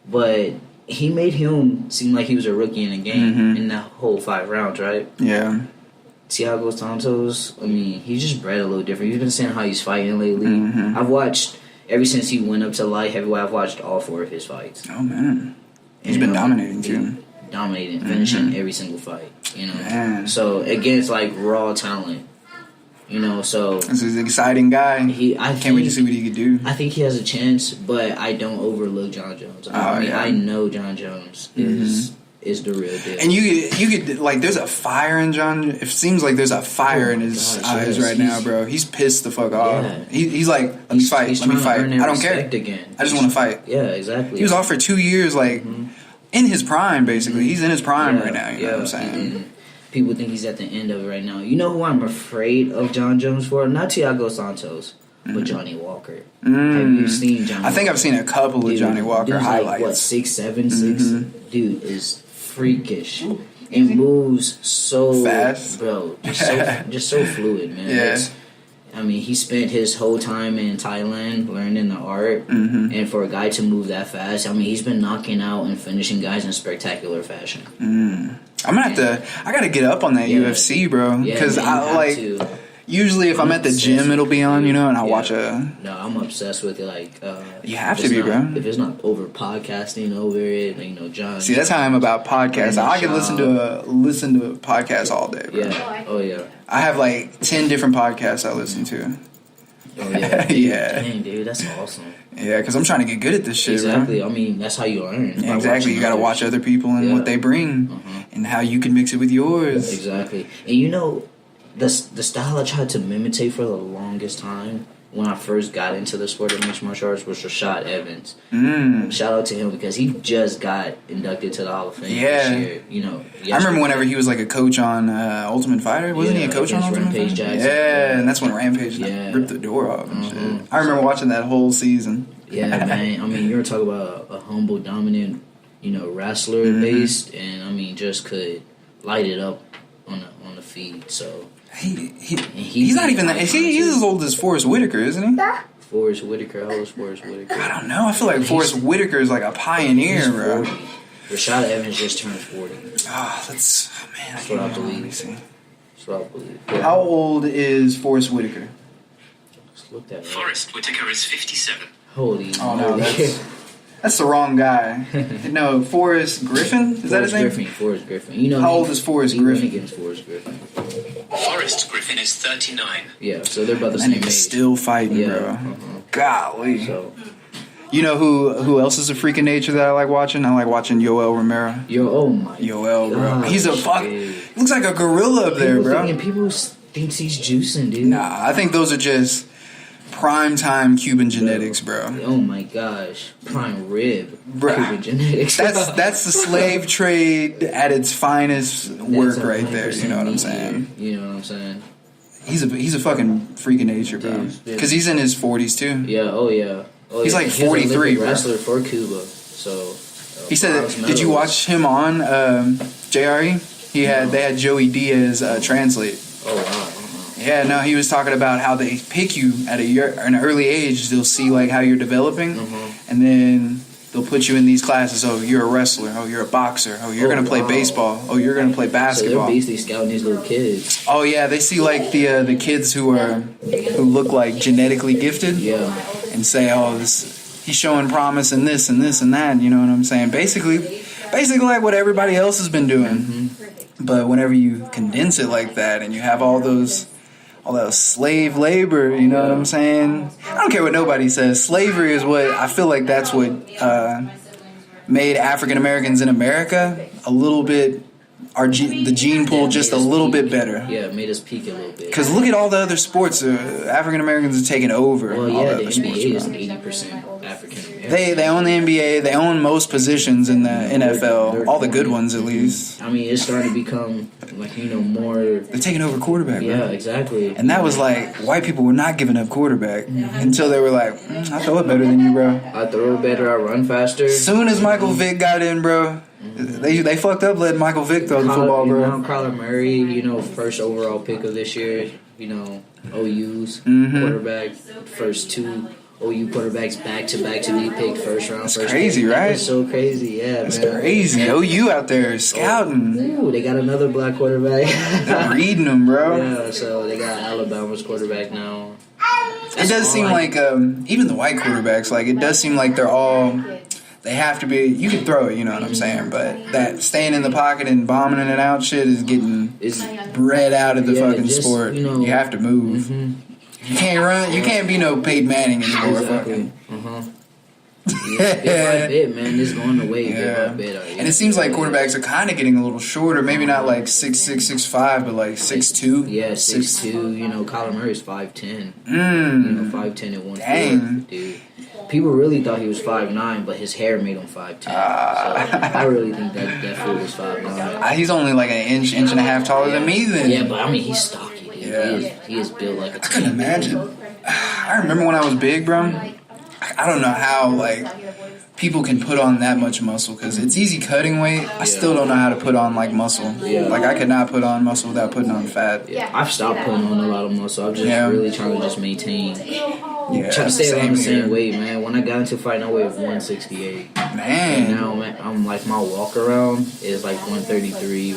but he made him seem like he was a rookie in the game in that whole 5 rounds, right? Yeah. Thiago Santos, I mean, he's just bred a little different. You've been seeing how he's fighting lately. I've watched, ever since he went up to light heavyweight, I've watched all 4 of his fights. Oh, man. He's been dominating, too. Dominating, finishing every single fight, you know? Man. So, against, like, raw talent. You know, so this is an exciting guy. I can't wait to see what he could do. I think he has a chance, but I don't overlook John Jones. I know John Jones is the real deal. And you could like, there's a fire in John. It seems like there's a fire in his eyes right now, bro. He's pissed the fuck off. Yeah. He's like, let me fight. I don't care. Again. I just want to fight. Yeah, exactly. He was off for 2 years, like in his prime, basically. He's in his prime right now. You know what I'm saying? And people think he's at the end of it right now. You know who I'm afraid of John Jones for? Not Thiago Santos, but Johnny Walker. Have you seen Johnny I think Walker? I've seen a couple of Johnny Walker highlights. Like, what, 6'7", 6? Dude is freakish and moves so fast, bro. Just so fluid, man. Yeah. I mean, he spent his whole time in Thailand learning the art, and for a guy to move that fast, I mean, he's been knocking out and finishing guys in spectacular fashion. I'm gonna have to. I gotta get up on that UFC, bro. Because I like. Usually, if I'm at the gym, it'll be on, you know, and I'll watch a. No, I'm obsessed with it. Like, you have to be, bro. If it's not over podcasting over it, you know, John. See, that's how I'm about podcasts. I can listen to podcasts all day, bro. Yeah. Oh yeah. I have like 10 different podcasts I listen to. Oh yeah. Yeah. Dang, dude, that's awesome. Yeah, because I'm trying to get good at this shit, exactly. bro. I mean, that's how you learn. Yeah, exactly. You got to watch other people and what they bring, and how you can mix it with yours. Exactly. And you know, the style I tried to imitate for the longest time when I first got into the sport of mixed martial arts was Rashad Evans. Shout out to him because he just got inducted to the Hall of Fame this year. You know, I remember whenever he was like a coach on Ultimate Fighter. Wasn't he a coach on Ultimate Fighter? Jackson. Yeah, and that's when Rampage ripped the door off and shit. I remember watching that whole season. Yeah, man. I mean, you're talking about a humble, dominant, you know, wrestler based, and I mean, just could light it up on the feed. So he's not even that. He's as old as Forrest Whitaker, isn't he? Forrest Whitaker. How old is Forrest Whitaker? I don't know. I feel like Forrest Whitaker is like a pioneer, bro. 40. Rashad Evans just turned 40. That's what I believe. That's what I believe. Yeah. How old is Forrest Whitaker? Let's look that up. Forrest Whitaker is 57. Holy. Oh no, that's the wrong guy. No, Forrest Griffin? Is that his name? Forrest Griffin. You know, how old is Forrest Griffin? Against Forrest Griffin. Forrest Griffin is 39. Yeah, so they're about the same age. Still fighting, bro. Golly. So, you know who else is a freak of nature that I like watching? I like watching Yoel Romero. Yoel, bro. He's a fuck. He looks like a gorilla up there, bro. People think he's juicing, dude. Nah, I think those are just prime-time Cuban genetics, bro. Oh my gosh. Prime rib Cuban genetics. That's the slave trade at its finest work right there. You know what I'm saying? You know what I'm saying? He's a fucking freak of nature, bro. Because he's in his 40s, too. Yeah, oh yeah. He's like 43, bro. Wrestler for Cuba, so... He said, did you watch him on JRE? They had Joey Diaz translate. Oh, wow. Yeah, no, he was talking about how they pick you at an early age. They'll see like how you're developing, and then they'll put you in these classes. Oh, you're a wrestler. Oh, you're a boxer. Oh, you're gonna play baseball. Oh, you're gonna play basketball. So they're basically scouting these little kids. Oh yeah, they see like the kids who look like genetically gifted. Yeah. And say, oh, he's showing promise in this and this and that. You know what I'm saying? Basically like what everybody else has been doing. But whenever you condense it like that, and you have all that slave labor, you know what I'm saying? I don't care what nobody says. Slavery is what I feel like that's what made African Americans in America a little bit, the gene pool just a little bit better. Yeah, it made us peak a little bit. Because look at all the other sports African Americans are taking over. Well, yeah, the NBA is 80% African American. They own the NBA. They own most positions in the NFL. All the good ones, at least. I mean, it's starting to become like more. They're taking over quarterback. Yeah, bro. exactly. And that was like white people were not giving up quarterback until they were like, I throw it better than you, bro. I throw it better. I run faster. Soon as Michael Vick got in, bro, they fucked up letting Michael Vick throw the football, bro. Kyler Murray, first overall pick of this year. OU's quarterback, first 2 OU quarterbacks back to be picked first round. That's crazy, right? It's so crazy, yeah. That's man. crazy. OU out there scouting. Ooh, they got another black quarterback. They're reading them, bro. Yeah, so they got Alabama's quarterback now. It does seem like even the white quarterbacks, like it does seem like they're all. They have to be. You can throw it, you know what I'm saying, but that staying in the pocket and bombing it out shit is getting bred out of the fucking sport. You have to move. You can't run. You can't be no Peyton Manning anymore. Exactly. Bit by bit, man. It's going away bit by bit. And it seems like quarterbacks are kind of getting a little shorter. Maybe not like 6'6", 6'5", but like 6'2". Yeah, 6'2". Kyler Murray's 5'10". 5'10" and 140. Dude. People really thought he was 5'9", but his hair made him 5'10". So I really think that fool was 5'9". He's only like an inch and a half taller than me then. Yeah, but I mean, he's stocky, dude. Yeah. He is built like a I couldn't imagine. I remember when I was big, bro. I don't know how, people can put on that much muscle because it's easy cutting weight. I still don't know how to put on, muscle. Yeah. I could not put on muscle without putting on fat. Yeah, I've stopped putting on a lot of muscle. I'm just really trying to just maintain. Yeah, trying to stay around the same here. weight, man. When I got into fighting, I weighed 168. Man. And now, man, I'm my walk around is 133,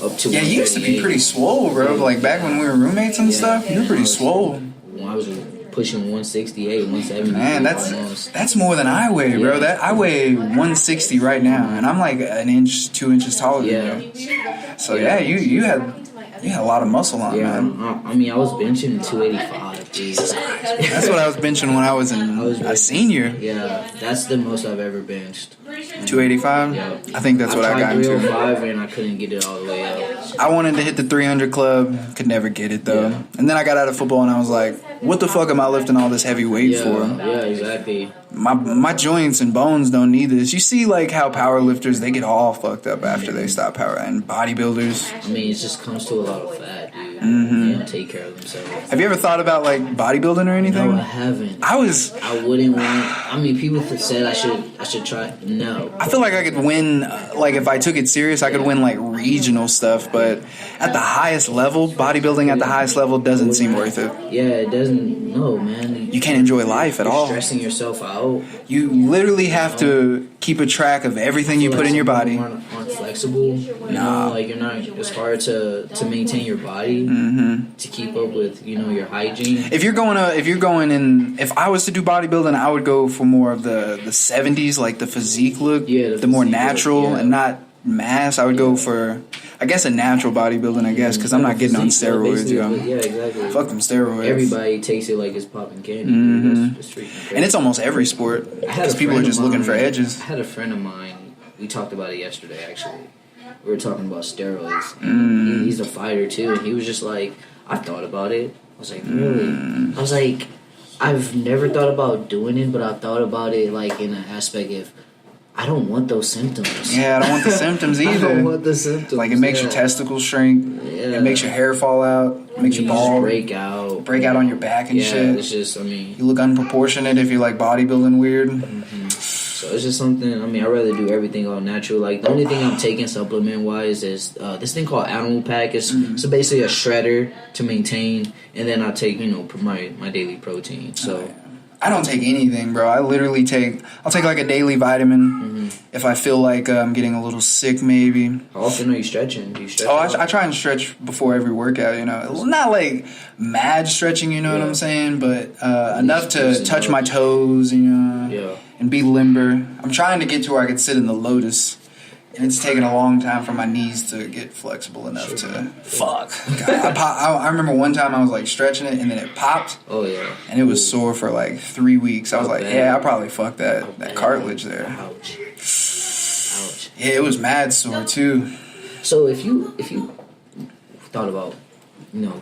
up to Yeah, you used to be pretty swole, bro. Back when we were roommates and stuff, you were pretty swole. When I was pushing 168, 170. Man, that's more than I weigh, bro. I weigh 160 right now, and I'm like an inch, 2 inches taller than you. So you had a lot of muscle on, man. I mean, I was benching 285. Jesus Christ. That's what I was benching when I was a senior. Yeah, that's the most I've ever benched. 285? Yeah. I think that's what I got into. 305 and I couldn't get it all the way up. I wanted to hit the 300 club, could never get it though. Yeah. And then I got out of football and I was like, what the fuck am I lifting all this heavy weight for? Yeah, exactly. My joints and bones don't need this. You see how power lifters, they get all fucked up after they stop power, and bodybuilders. I mean, it just comes to a lot of fat, dude. They don't take care of themselves. Have you ever thought about bodybuilding or anything? No, I haven't. I wouldn't want. I mean, people said I should try. No. I feel like I could win. If I took it serious, I could win regional stuff. But at the highest level, bodybuilding at the highest level doesn't seem worth it. Yeah, it doesn't. No, man. You can't enjoy life at all. You're stressing yourself out. You literally have to keep a track of everything you put in your body. Aren't flexible. You're not. It's hard to maintain your body to keep up with your hygiene. If I was to do bodybuilding, I would go for more of the 70s, the physique look, the more natural and not mass. I would go for, I guess, a natural bodybuilding, because I'm not getting on steroids, yo. Yeah, exactly. Fuck them steroids. Everybody takes it like it's popping candy. And it's almost every sport, because people are just looking for edges. I had a friend of mine, we talked about it yesterday, actually. We were talking about steroids. He's a fighter, too, and he was just like, I thought about it. I was like, really? I was like, I've never thought about doing it, but I thought about it, in an aspect of, I don't want those symptoms. Yeah, I don't want the symptoms either. I don't want the symptoms. It makes your testicles shrink. Yeah. It makes your hair fall out. It makes your balls break out. Break out on your back and shit. It's just, you look unproportionate if you like bodybuilding weird. So it's just something, I'd rather do everything all natural. The only thing I'm taking supplement-wise is this thing called Animal Pack. It's basically a shredder to maintain, and then I take, my daily protein. So I don't take anything, bro. I literally I'll take a daily vitamin if I feel like I'm getting a little sick, maybe. How often are you stretching? Do you stretch? I try and stretch before every workout, Not mad stretching, you know what I'm saying? But enough to touch my toes, and be limber. I'm trying to get to where I can sit in the lotus. And it's taken a long time for my knees to get flexible enough to fuck. God, I remember one time I was stretching it and then it popped. Oh yeah. And it was sore for 3 weeks. I was I probably fucked that cartilage there. Ouch. Yeah, it was mad sore too. So if you thought about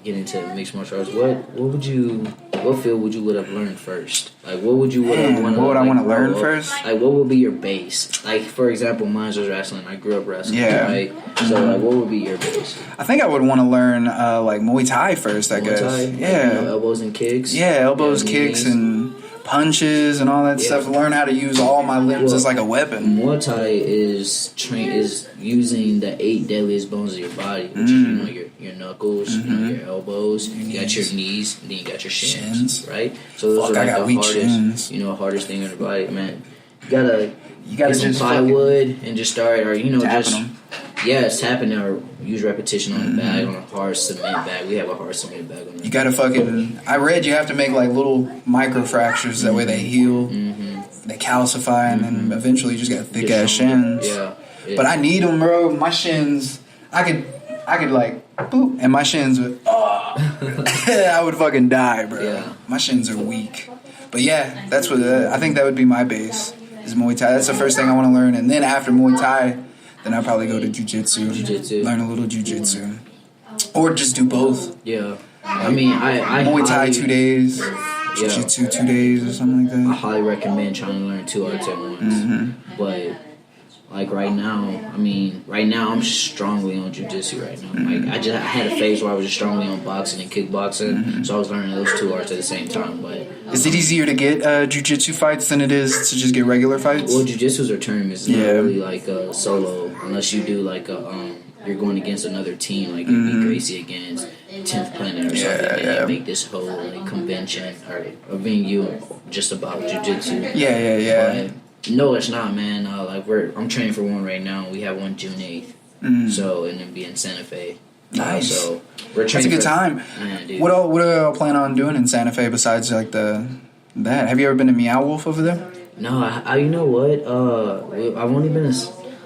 get into mixed martial arts, what field would you would have learned first? Like, what would you would have wanted? What would I want to learn first? Like, what would be your base? Like, for example, mine was wrestling. I grew up wrestling. Yeah. Right. So, like, what would be your base? I think I would want to learn like Muay Thai first. I guess. Thai? Yeah. Elbows and kicks. Yeah, elbows, kicks, and punches and all that stuff. Learn how to use all my limbs as like a weapon. Muay Thai is using the 8 deadliest bones of your body, which is your knuckles, your elbows, you got your knees, and then you got your shins. Right? So those are like the hardest, hardest thing in your body, man. You gotta get some plywood and just start, or just them. It's tapping or use repetition on the bag, on a hard cement bag. We have a hard cement bag on there. You gotta I read you have to make like little micro fractures, that way they heal, they calcify, and then eventually you just got thick ass shins. Yeah. But I need them, bro. My shins, I could like, boop, and my shins would, I would fucking die, bro. Yeah. My shins are weak. But yeah, that's what, I think that would be my base, is Muay Thai. That's the first thing I want to learn. And then after Muay Thai, then I'll probably go to Jiu-Jitsu. Learn a little Jiu-Jitsu. Or just do both. Yeah. I mean, I Muay Thai 2 days, Jiu-Jitsu 2 days or something like that. I highly recommend trying to learn 2 arts at once. But like right now I'm strongly on jiu-jitsu right now. Like I had a phase where I was just strongly on boxing and kickboxing, so I was learning those 2 arts at the same time. But is it easier to get jiu-jitsu fights than it is to just get regular fights? Well, jiu-jitsu's are tournaments. It's not really like a solo, unless you do like you're going against another team, like you beat Gracie against 10th Planet or something, and they make this whole like convention or a venue just about jiu-jitsu. But, no, it's not, man. I'm training for one right now. We have one June 8th. So, and it'll be in Santa Fe. Nice. So we're training. That's a good time. Man, what do y'all plan on doing in Santa Fe besides like that? Have you ever been to Meow Wolf over there? No, I you know what? I've only been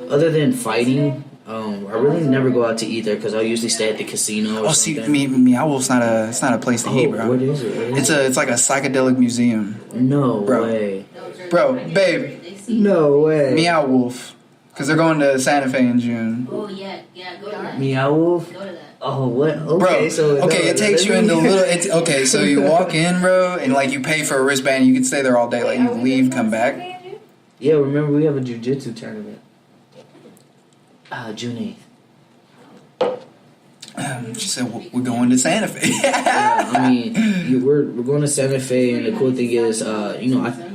other than fighting. I really never go out to eat there because I usually stay at the casino. Or something. Meow Wolf's not a place to eat, bro. What is it? It's like a psychedelic museum. No way, bro, babe. No way. Meow Wolf, because they're going to Santa Fe in June. Oh yeah, go to that. Meow Wolf. Go to that. Oh what? Okay, bro. It takes you into little. So you walk in, bro, and like you pay for a wristband. You can stay there all day. Like you leave, come back. Yeah, remember we have a jiu-jitsu tournament. June 8th. She said we're going to Santa Fe. I mean, we're going to Santa Fe, and the cool thing is, I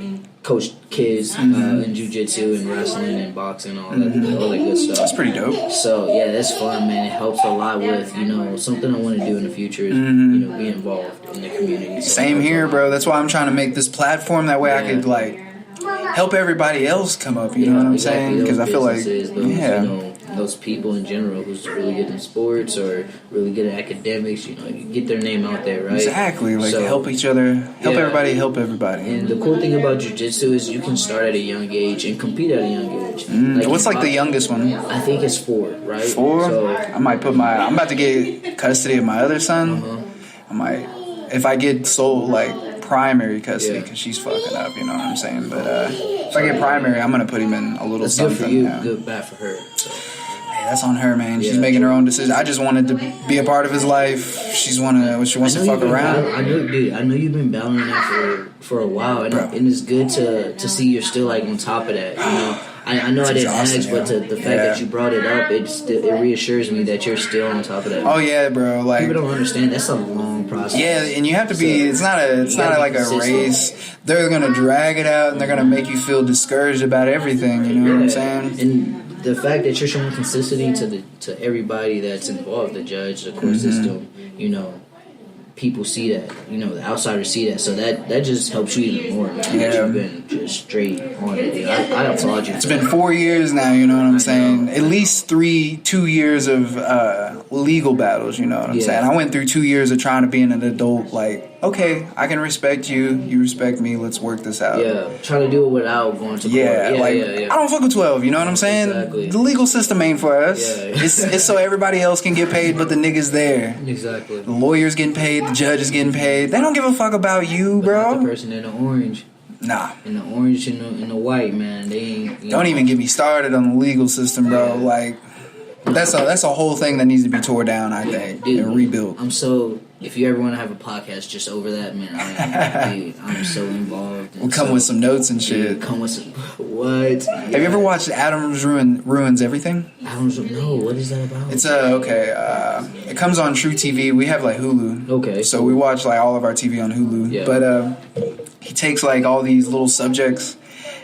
coach kids in jiu-jitsu and wrestling and boxing, all that good stuff. That's pretty dope. So yeah, that's fun, man. It helps a lot with something I want to do in the future is be involved in the community. So same here, bro. That's why I'm trying to make this platform. That way I could like help everybody else come up. You know what I'm saying? Because I feel like those people in general who's really good in sports or really good at academics, you get their name out there, right? Exactly. Like help each other, help everybody. And the cool thing about jiu-jitsu is you can start at a young age and compete at a young age. What's like the youngest one? I think it's 4, right? 4? So, I might I'm about to get custody of my other son. I might, if I get primary custody, because she's fucking up, you know what I'm saying? But if I get primary, I'm going to put him in a little that's something. Good for you, good bad for her. So. That's on her, man. She's making her own decision. I just wanted to be a part of his life. She wants to fuck around. I know you've been battling that for a while, and it's good to see you're still like on top of that. I know I didn't ask, but the fact that you brought it up, it reassures me that you're still on top of that. Oh yeah, bro. Like people don't understand that's a long process. Yeah, and you have to be. It's not like a race. They're gonna drag it out, and they're gonna make you feel discouraged about everything. You know what I'm saying? And the fact that you're showing consistency to everybody that's involved, the judge, the court system, people see that, the outsiders see that, so that just helps you even more. You've been just straight on it. I applaud you. It's been 4 years now, you know what I'm saying? At least 2 years of legal battles, you know what I'm saying? I went through 2 years of trying to be an adult, like, okay, I can respect you, you respect me, let's work this out. Yeah, trying to do it without going to court. I don't fuck with 12, you know what I'm saying? Exactly. The legal system ain't for us. Yeah. It's so everybody else can get paid, but the niggas there. Exactly. The lawyer's getting paid, the judge is getting paid. They don't give a fuck about you, bro. Not the person in the orange. Nah. In the orange and the white, man, they ain't. Don't even get me started on the legal system, bro. Like, That's a whole thing that needs to be tore down, I think, dude, and rebuilt. If you ever want to have a podcast just over that, man, I'm so involved. We'll come with some notes and shit. Dude, come with some what? Yeah. Have you ever watched Adam's Ruins Everything? I don't know. What is that about? It's it comes on True TV. We have like Hulu. Okay. So we watch like all of our TV on Hulu. Yeah. But he takes like all these little subjects,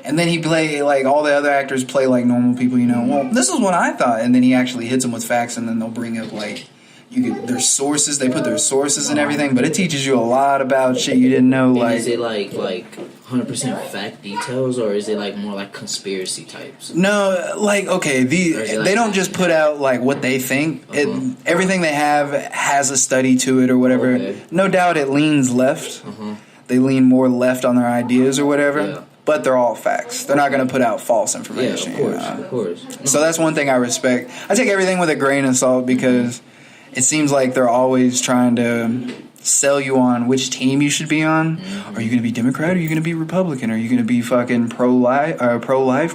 and then he play like all the other actors play like normal people. You know, well, this is what I thought, and then he actually hits them with facts, and then they'll bring up like. Their sources. They put their sources and everything, but it teaches you a lot about shit you didn't know. Like, is it like 100% fact details, or is it like more like conspiracy types? No, like okay, they don't just put out like what they think. Everything they have has a study to it or whatever. Okay. No doubt, it leans left. They lean more left on their ideas or whatever. Yeah. But they're all facts. They're not going to put out false information. Yeah, of course. No. So that's one thing I respect. I take everything with a grain of salt because. It seems like they're always trying to sell you on which team you should be on. Mm-hmm. Are you going to be Democrat? Or are you going to be Republican? Are you going to be fucking pro-life,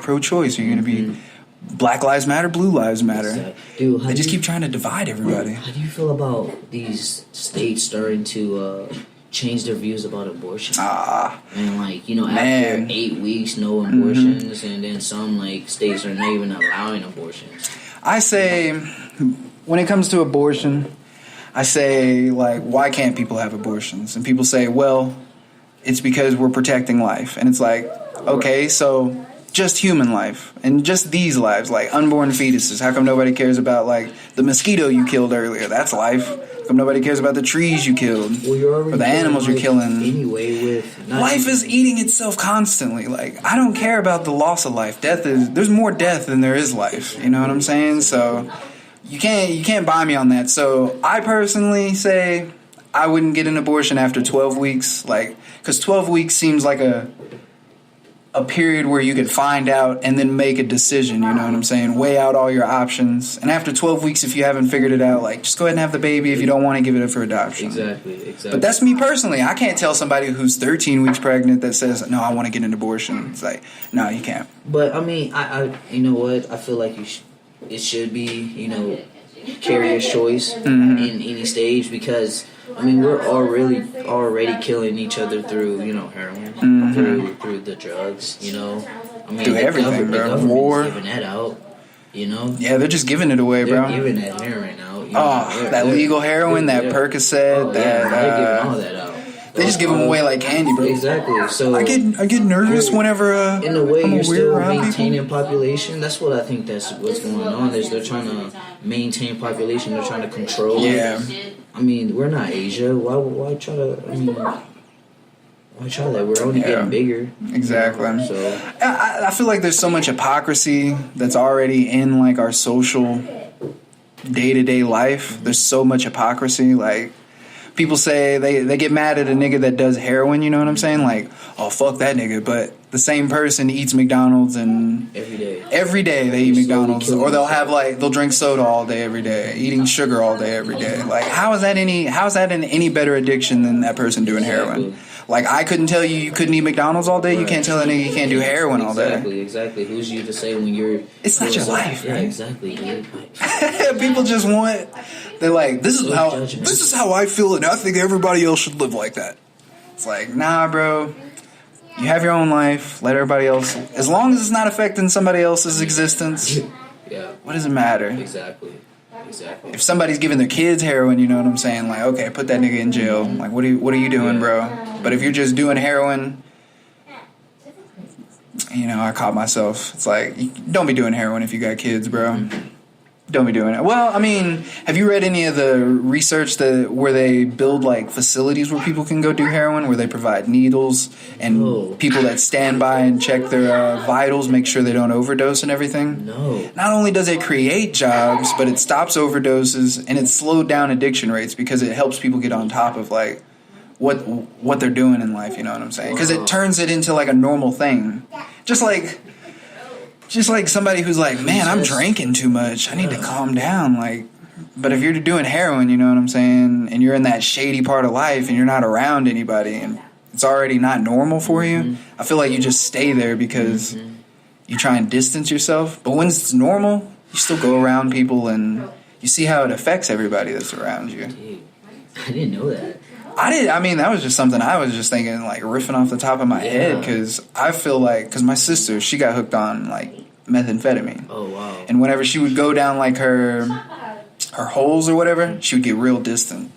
pro-choice? Are you going to be Black Lives Matter, Blue Lives Matter? Exactly. Dude, they just keep trying to divide everybody. How do you feel about these states starting to change their views about abortion? And after 8 weeks, no abortions, and then some states are not even allowing abortions. I say... When it comes to abortion, I say, why can't people have abortions? And people say, well, it's because we're protecting life. And it's like, okay, so just human life and just these lives, like unborn fetuses. How come nobody cares about, the mosquito you killed earlier? That's life. How come nobody cares about the trees you killed? Or the animals you're killing? Anyway, life is eating itself constantly. I don't care about the loss of life. There's more death than there is life. You know what I'm saying? So... You can't buy me on that. So I personally say I wouldn't get an abortion after 12 weeks, because 12 weeks seems like a period where you could find out and then make a decision. You know what I'm saying? Weigh out all your options, and after 12 weeks, if you haven't figured it out, just go ahead and have the baby. If you don't want to, give it up for adoption. Exactly. But that's me personally. I can't tell somebody who's 13 weeks pregnant that says no, I want to get an abortion. It's like no, you can't. But I mean, I you know what? I feel like it should be, carrier's choice in any stage, because I mean we're already killing each other through heroin, through the drugs, I mean through everything, bro. War, giving that out, Yeah, they're just giving it away, bro. They're giving that heroin out. That legal heroin, that Percocet, they're giving all that out. They just give them away like candy, bro. Exactly. So I get nervous whenever in a way you're still maintaining people. Population. That's what I think. That's what's going on. Is they're trying to maintain population. They're trying to control. Yeah. I mean, we're not Asia. Why try to? I mean, why try that? We're only getting bigger. Exactly. So I feel like there's so much hypocrisy that's already in our social day-to-day life. There's so much hypocrisy. People say they get mad at a nigga that does heroin, you know what I'm saying? Oh, fuck that nigga. But the same person eats McDonald's and... Every day they eat McDonald's. Or they'll drink soda all day, every day. Eating sugar all day, every day. How is that an any better addiction than that person doing heroin? I couldn't tell you couldn't eat McDonald's all day. Right. You can't tell that nigga you can't do heroin all day. Exactly. Who's you to say when you're... It's not your life, right? Yeah, exactly. People just want... They're like, this is how I feel, and I think everybody else should live like that. It's like, nah, bro. You have your own life. Let everybody else... As long as it's not affecting somebody else's existence, what does it matter? Exactly. If somebody's giving their kids heroin, you know what I'm saying? Okay, put that nigga in jail. What are you doing, bro? But if you're just doing heroin, I caught myself. It's don't be doing heroin if you got kids, bro. Don't be doing it. Well, I mean, have you read any of the research where they build facilities where people can go do heroin, where they provide needles and people that stand by and check their vitals, make sure they don't overdose and everything? No. Not only does it create jobs, but it stops overdoses and it slowed down addiction rates because it helps people get on top of what they're doing in life. You know what I'm saying? Because it turns it into a normal thing, just like somebody who's man, I'm drinking too much. I need to calm down. But if you're doing heroin, you know what I'm saying, and you're in that shady part of life and you're not around anybody and it's already not normal for you, I feel like you just stay there because you try and distance yourself. But when it's normal, you still go around people and you see how it affects everybody that's around you. Dude, I didn't know that. I mean, that was just something I was just thinking, like, riffing off the top of my head, because I feel like, because my sister, she got hooked on, like, methamphetamine. Oh, wow. And whenever she would go down, like, her holes or whatever, she would get real distant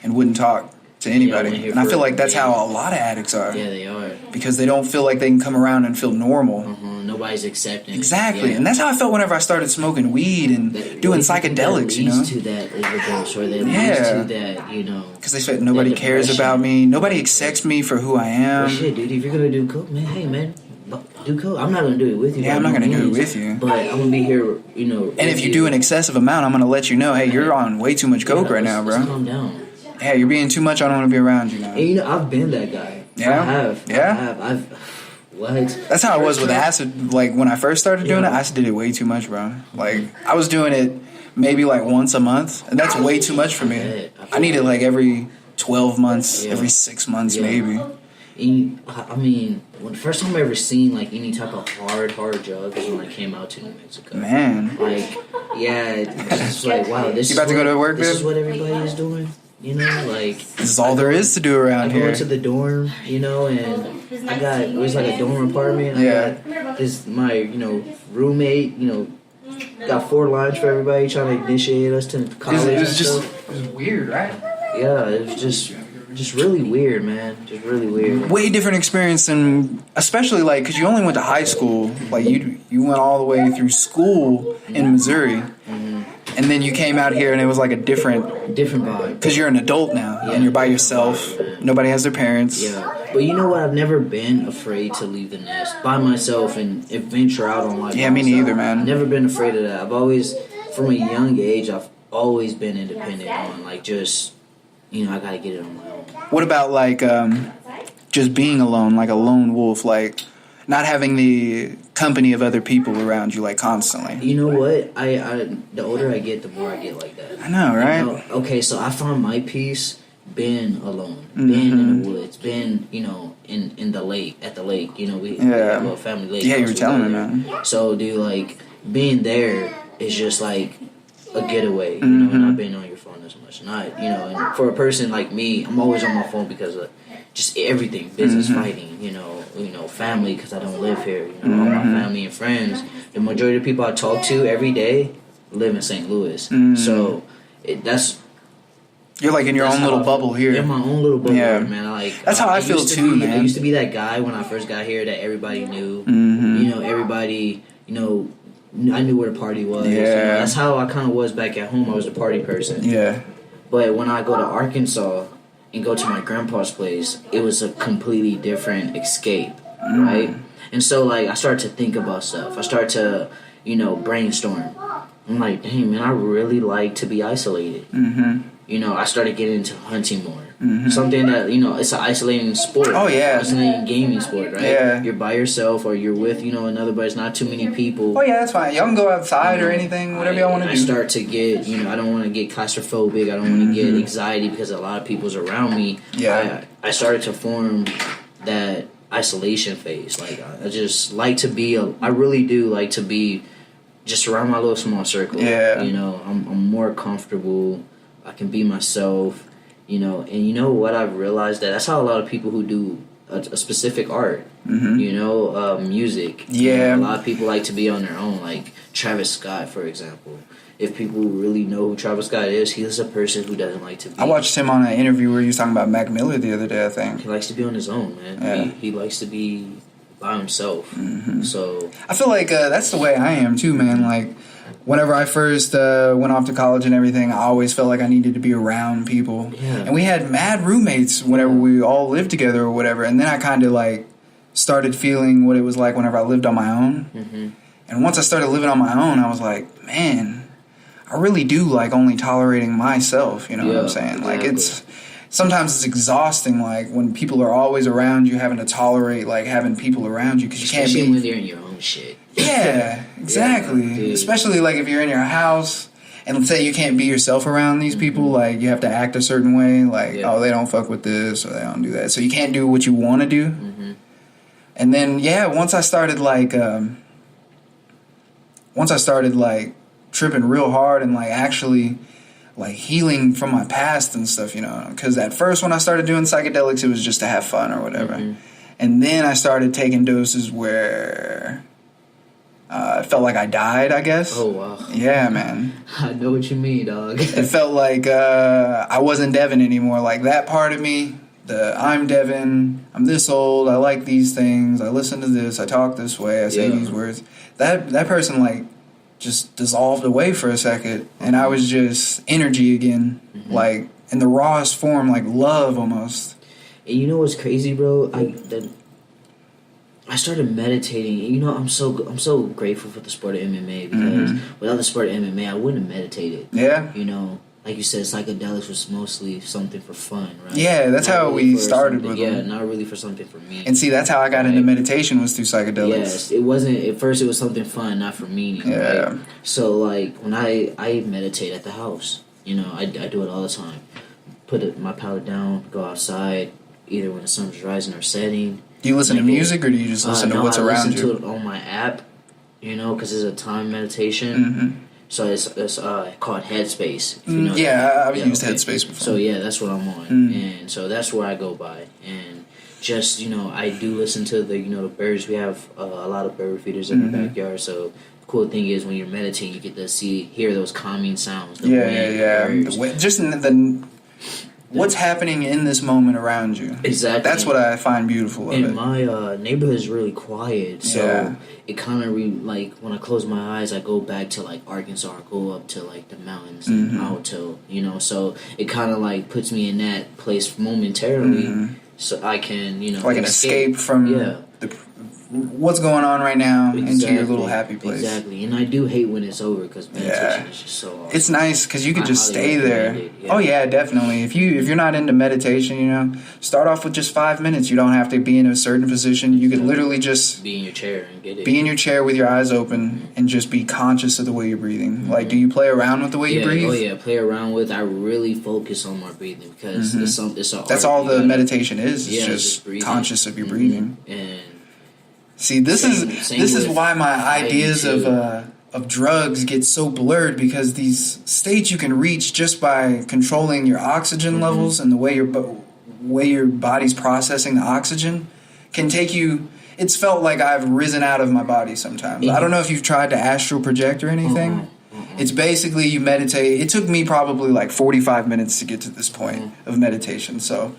and wouldn't talk to anybody. And I feel like that's how a lot of addicts are. Yeah, they are. Because they don't feel like they can come around and feel normal. Nobody's accepting Exactly. it. And that's how I felt whenever I started smoking weed and doing psychedelics, you know? That leads to that overdose, or that leads to that, you know. Because they said nobody cares about me. Nobody accepts me for who I am. Well, shit, dude, if you're going to do coke, man, hey, man, do coke. I'm not going to do it with you. Yeah, I'm not going to do it with you. But I'm going to be here, you know. And if you do an excessive amount, I'm going to let you know, hey, you're on way too much coke right now, bro. Let's calm down. Yeah, you're being too much. I don't want to be around you now. And, you know, I've been that guy. Yeah? I have. Yeah? What? That's how I was with acid. Like, when I first started doing it, I did it way too much, bro. Like, I was doing it maybe, like, once a month. And that's way too much for me. I need it, like, every 12 months, every 6 months, maybe. I mean, when the first time I ever seen, like, any type of hard drugs was when I came out to New Mexico. Man. Like, yeah, it's just like, wow, this you about to go to work, this babe? is what everybody is doing. You know, like, this is all there is to do around here. I go to the dorm, you know, and it was like a dorm apartment. I got my, you know, roommate, you know, got 4 lines for everybody trying to initiate us to college. It was weird, right? Yeah, it was just really weird, man. Just really weird. Way different experience than, especially like, because you only went to high school. Like, you went all the way through school in Missouri. And then you came out here and it was like a different vibe. Because you're an adult now and you're by yourself. Nobody has their parents. Yeah. But you know what? I've never been afraid to leave the nest by myself and venture out on life. Yeah, me neither, man. I've never been afraid of that. I've always, from a young age, I've always been independent on, like, just, you know, I got to get it on my own. What about, like, just being alone, like a lone wolf, like not having the company of other people around you, like, constantly? You know what? I the older I get, the more I get like that. I know, right? You know, okay, so I found my peace being alone, being in the woods, being, you know, in the lake, at the lake. You know, we have a family lake. Yeah, you were telling me, man. So, dude, like, being there is just like a getaway, you know, and not being on your phone as much. Not, you know, and for a person like me, I'm always on my phone because of just everything, business, fighting, you know, family, because I don't live here. You know, all my family and friends, the majority of people I talk to every day live in St. Louis. So that's. You're like in your own little bubble here. In my own little bubble, man. Like, that's how I feel too, man. I used to be that guy when I first got here that everybody knew. You know, everybody, you know, I knew where the party was. Yeah. You know, that's how I kind of was back at home. I was a party person. Yeah. But when I go to Arkansas and go to my grandpa's place, it was a completely different escape, right? And so, like, I started to think about stuff. I started to, you know, brainstorm. I'm like, dang, man, I really like to be isolated. You know, I started getting into hunting more. Something that, you know, it's an isolating sport. Oh, yeah. Isolating gaming sport, right? Yeah. You're by yourself or you're with, you know, another, but it's not too many people. Oh, yeah, that's fine. Y'all can go outside or anything, whatever y'all want to do. I start to get, you know, I don't want to get claustrophobic. I don't want to get anxiety because a lot of people's around me. Yeah. I started to form that isolation phase. Like, I just like to be, I really do like to be just around my little small circle. Yeah. You know, I'm more comfortable. I can be myself, you know. And you know what I've realized? That's how a lot of people who do a specific art, you know, music. Yeah. You know, a lot of people like to be on their own, like Travis Scott, for example. If people really know who Travis Scott is, he's a person who doesn't like to be. I watched him on an interview where he was talking about Mac Miller the other day, I think. He likes to be on his own, man. Yeah. He likes to be by himself. So I feel like that's the way I am too, man. Like, whenever I first went off to college and everything, I always felt like I needed to be around people. Yeah. And we had mad roommates whenever we all lived together or whatever. And then I kind of like started feeling what it was like whenever I lived on my own. And once I started living on my own, I was like, man, I really do like only tolerating myself. You know what I'm saying? Exactly. Like, sometimes it's exhausting, like, when people are always around you, having to tolerate, like, having people around you because you can't be. Especially when you're in your own shit. Yeah, exactly. Yeah, especially, like, if you're in your house and let's say you can't be yourself around these people, like, you have to act a certain way, like, oh, they don't fuck with this or they don't do that. So you can't do what you want to do. And then, once I started, like, tripping real hard and like actually like healing from my past and stuff, you know. Because at first when I started doing psychedelics, it was just to have fun or whatever. And then I started taking doses where it felt like I died, I guess. Oh, wow. Yeah, man. I know what you mean, dog. It felt like I wasn't Devin anymore. Like that part of me, I'm Devin, I'm this old, I like these things, I listen to this, I talk this way, I say these words. That person like just dissolved away for a second, and I was just energy again, like in the rawest form, like love almost. And you know what's crazy, bro? I started meditating. You know, I'm so grateful for the sport of MMA because without the sport of MMA, I wouldn't have meditated. Yeah. You know, like you said, psychedelics was mostly something for fun, right? Yeah, that's not how really we started with them. Yeah, not really for something for me. And see, that's how I got into meditation was through psychedelics. Yes, it wasn't, at first it was something fun, not for meaning, right? So, like, when I meditate at the house, you know, I do it all the time. Put my palette down, go outside, either when the sun's rising or setting. Do you listen to music or do you just listen to what's around you? I listen to it on my app, you know, because it's a time meditation. So it's called Headspace. If you know I've used Headspace before. So yeah, that's what I'm on, and so that's where I go by. And just, you know, I do listen to the birds. We have a lot of bird feeders in the backyard. So the cool thing is when you're meditating, you get to hear those calming sounds. Just what's happening in this moment around you. Exactly. That's what I find beautiful of it. And my neighborhood is really quiet, so it kind of like when I close my eyes, I go back to like Arkansas, or go up to like the mountains in Alto, you know. So it kind of like puts me in that place momentarily, so I can, you know, like an escape from what's going on right now into your little happy place. Exactly. And I do hate when it's over because meditation is just so awesome. It's nice because you could just stay there. Oh yeah, definitely. If you're not into meditation, you know, start off with just 5 minutes. You don't have to be in a certain position. You could literally just be in your chair and get it. Be in your chair with your eyes open and just be conscious of the way you're breathing. Like, do you play around with the way you breathe? Oh yeah, play around with. I really focus on my breathing because it's that's all the meditation is. It's just conscious of your breathing. And see, this is why my ideas of drugs get so blurred, because these states you can reach just by controlling your oxygen levels and the way your body's processing the oxygen can take you. It's felt like I've risen out of my body sometimes. I don't know if you've tried to astral project or anything. It's basically you meditate. It took me probably like 45 minutes to get to this point of meditation. So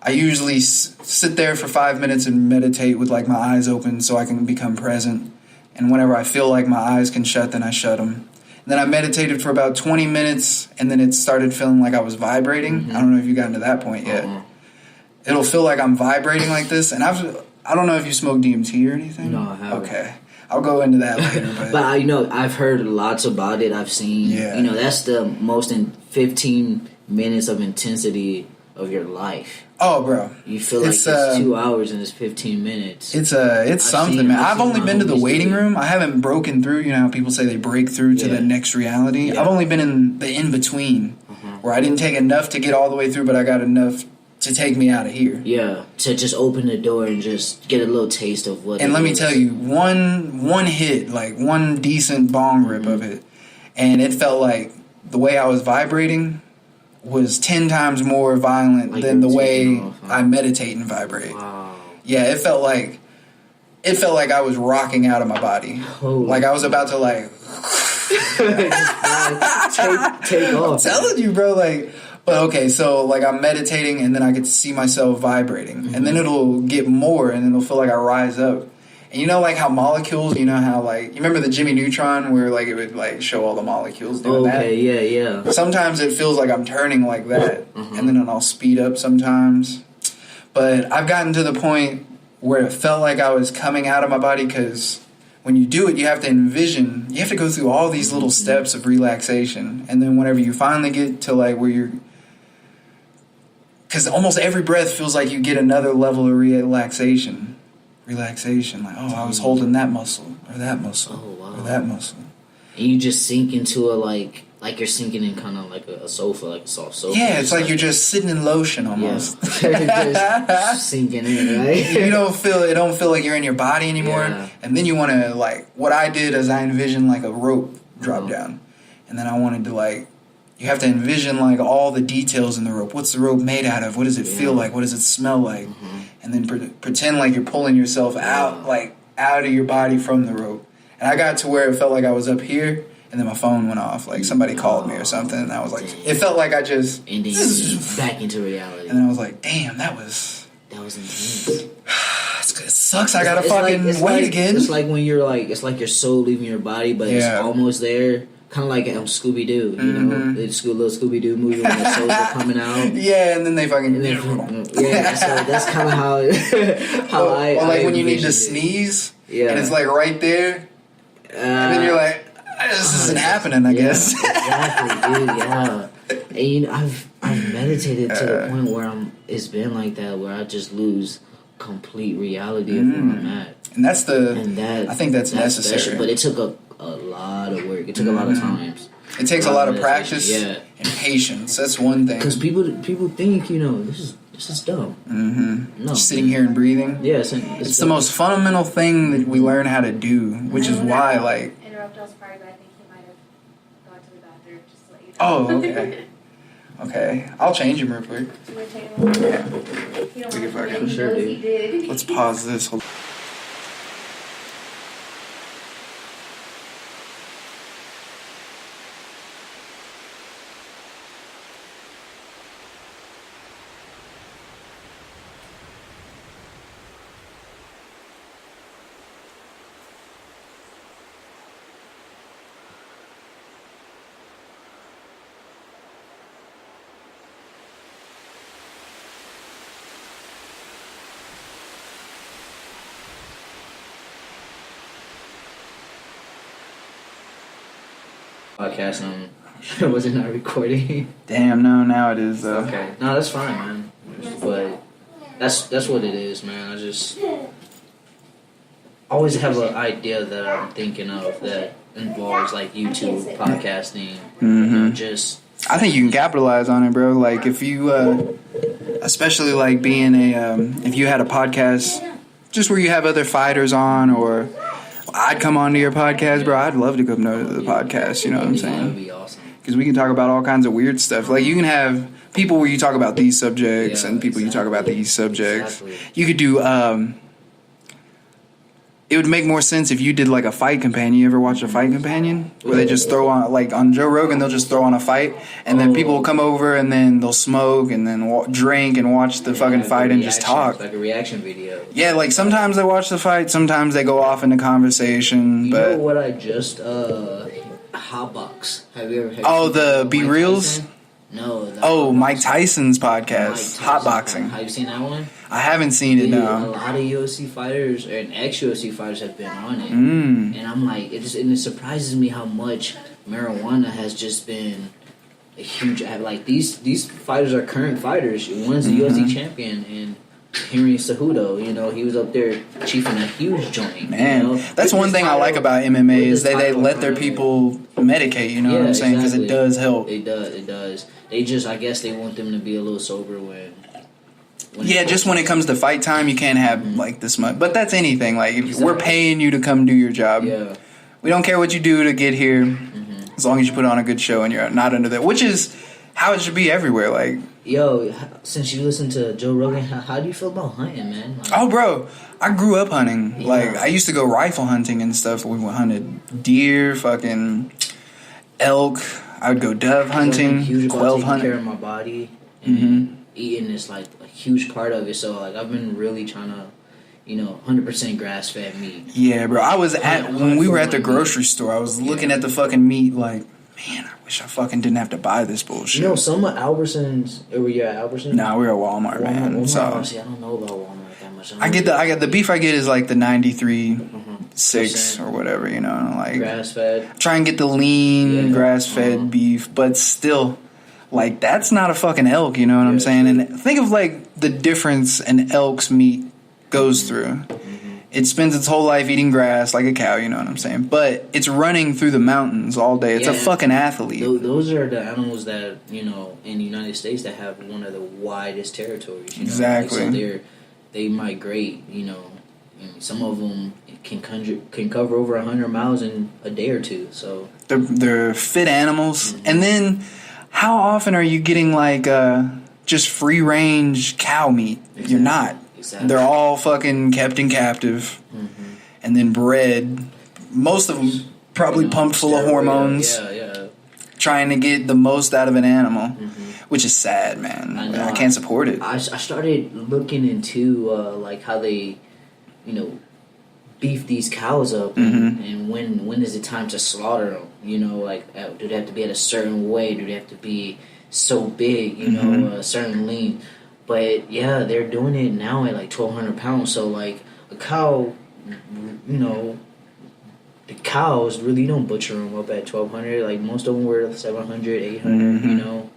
I usually sit there for 5 minutes and meditate with like my eyes open so I can become present. And whenever I feel like my eyes can shut, then I shut them. And then I meditated for about 20 minutes, and then it started feeling like I was vibrating. I don't know if you got to that point yet. It'll feel like I'm vibrating like this. And I don't know if you smoke DMT or anything. No, I haven't. Okay. I'll go into that later. But you know, I've heard lots about it. I've seen, you know, that's the most in 15 minutes of intensity of your life. Oh, bro. You feel like it's 2 hours and it's 15 minutes. It's something, man. I've only been to the waiting room. I haven't broken through. You know how people say they break through to the next reality? I've only been in the in-between, where I didn't take enough to get all the way through, but I got enough to take me out of here. Yeah, to just open the door and just get a little taste of what. And let me tell you, one hit, like one decent bong rip of it, and it felt like the way I was vibrating was 10 times more violent than the way I meditate and vibrate. Wow. Yeah, it felt like I was rocking out of my body. Holy like I was about to take off. I'm telling you, bro, but okay, so like I'm meditating and then I could see myself vibrating. And then it'll get more and it'll feel like I rise up. And you know, like how molecules, you know how you remember the Jimmy Neutron where like it would show all the molecules doing that? Okay, yeah. Sometimes it feels like I'm turning like that, and then I'll speed up sometimes. But I've gotten to the point where it felt like I was coming out of my body, because when you do it, you have to go through all these little steps of relaxation. And then whenever you finally get to where you're, because almost every breath feels like you get another level of relaxation, I was holding that muscle or that muscle or that muscle. And you just sink into like you're sinking in kind of like a sofa, like a soft sofa. Yeah, it's like you're just sitting in lotion almost. Yeah. Just sinking in, right? It don't feel like you're in your body anymore. Yeah. And then you want to what I did is I envisioned like a rope drop down. And then I wanted to, like, you have to envision, like, all the details in the rope. What's the rope made out of? What does it feel like? What does it smell like? And then pretend like you're pulling yourself out, like, out of your body from the rope. And I got to where it felt like I was up here, and then my phone went off. Like, somebody called me or something, and I was like, it felt like I just... And then you back into reality. And then I was like, damn, that was intense. It sucks. I gotta fucking wait again. It's like when you're like, it's like your soul leaving your body, but it's almost there. Kind of like Scooby Doo, you know, the little Scooby Doo movie when the souls are coming out. Yeah, and then they fucking. Yeah, so that's kind of how I. Or like when you need to sneeze, and it's like right there, and then you're like, this isn't happening, I guess. Exactly, dude. Yeah, and you know, I've meditated to the point where it's been like that, where I just lose complete reality of where I'm at, and that's I think that's necessary. Special, but it took a lot of work. It took a lot of times. It takes a lot of practice and patience. That's one thing. Because people think, you know, this is dumb. No, just sitting here and breathing. Yeah, it's the most fundamental thing that we learn how to do, which is why, like. Interrupt us, sorry, but I think he might have gone to the bathroom. Just to let you know. Oh, okay. Okay, I'll change him real quick. Yeah. We can fucking. Sure, dude. Let's pause this. Hold on. Podcast was it not recording? Damn, no, now it is though. Okay, no, that's fine, man. But that's what it is, man. I just always have an idea that I'm thinking of that involves like YouTube, podcasting, you know, just. I think you can capitalize on it, bro. Like if you, especially like being if you had a podcast, just where you have other fighters on or. I'd come on to your podcast, bro. I'd love to come to the podcast, you know what I'm saying? That would be awesome. Because we can talk about all kinds of weird stuff. Like, you can have people where you talk about these subjects and people you talk about these subjects. Exactly. You could do, it would make more sense if you did, like, a fight companion. You ever watch a fight companion? Where they just throw on, like, on Joe Rogan, they'll just throw on a fight, and then people will come over, and then they'll smoke, and then drink, and watch the fucking fight, and just talk. Like a reaction video. Yeah, like, sometimes they watch the fight, sometimes they go off into conversation, You but... know what I just, Hotbox. Have you ever heard the Be Reals? No. Mike Tyson's podcast, Hotboxing. Have you seen that one? I haven't seen it, A no. lot of UFC fighters and ex-UFC fighters have been on it. And I'm like, it surprises me how much marijuana has just been a huge... Like, these fighters are current fighters. One's the UFC champion, and Henry Cejudo, you know, he was up there chiefing a huge joint. Man, you know? that's one thing I like about MMA is they let their people medicate, you know what I'm saying? Because it does help. It does. They just, I guess they want them to be a little sober when just when it comes to fight time, you can't have, like, this much. But that's anything. Like, if we're paying you to come do your job. Yeah. We don't care what you do to get here, as long as you put on a good show and you're not under that. Which is how it should be everywhere, like... Yo, since you listen to Joe Rogan, how do you feel about hunting, man? Like, oh, bro, I grew up hunting. Yeah. Like, I used to go rifle hunting and stuff. We hunted deer, fucking elk. I would go dove hunting, quail hunting. Taking care of my body, and eating is like a huge part of it. So, like, I've been really trying to, you know, 100% grass-fed meat. Yeah, bro. I was when we were at the grocery store, I was looking at the fucking meat like, man, I wish I fucking didn't have to buy this bullshit. You know, some of Albertsons... Were you at Albertsons? Nah, we were at Walmart, man. So, see, I don't know about Walmart that much. I get the beef I get is like the 93.6 or whatever, you know. Like, grass-fed. Try and get the lean grass-fed beef, but still, like, that's not a fucking elk, you know what I'm saying? And think of, like, the difference an elk's meat goes through. It spends its whole life eating grass like a cow, you know what I'm saying? But it's running through the mountains all day. It's a fucking athlete. Those are the animals that, you know, in the United States that have one of the widest territories. You know? Exactly. Like, so they migrate, you know. And some of them can cover over 100 miles in a day or two. So they're fit animals. And then, how often are you getting like just free range cow meat? Exactly. You're not. Exactly. They're all fucking kept in captive, and then bred. Most of them probably pumped full of hormones. Yeah. Trying to get the most out of an animal, which is sad, man. I can't support it. I started looking into like how they, beef these cows up, and when is it time to slaughter them? Like do they have to be at a certain weight? Do they have to be so big? A certain length. But yeah, they're doing it now at like 1,200 pounds. So like a cow, the cows really don't butcher them up at 1,200. Like most of them were 700, 800.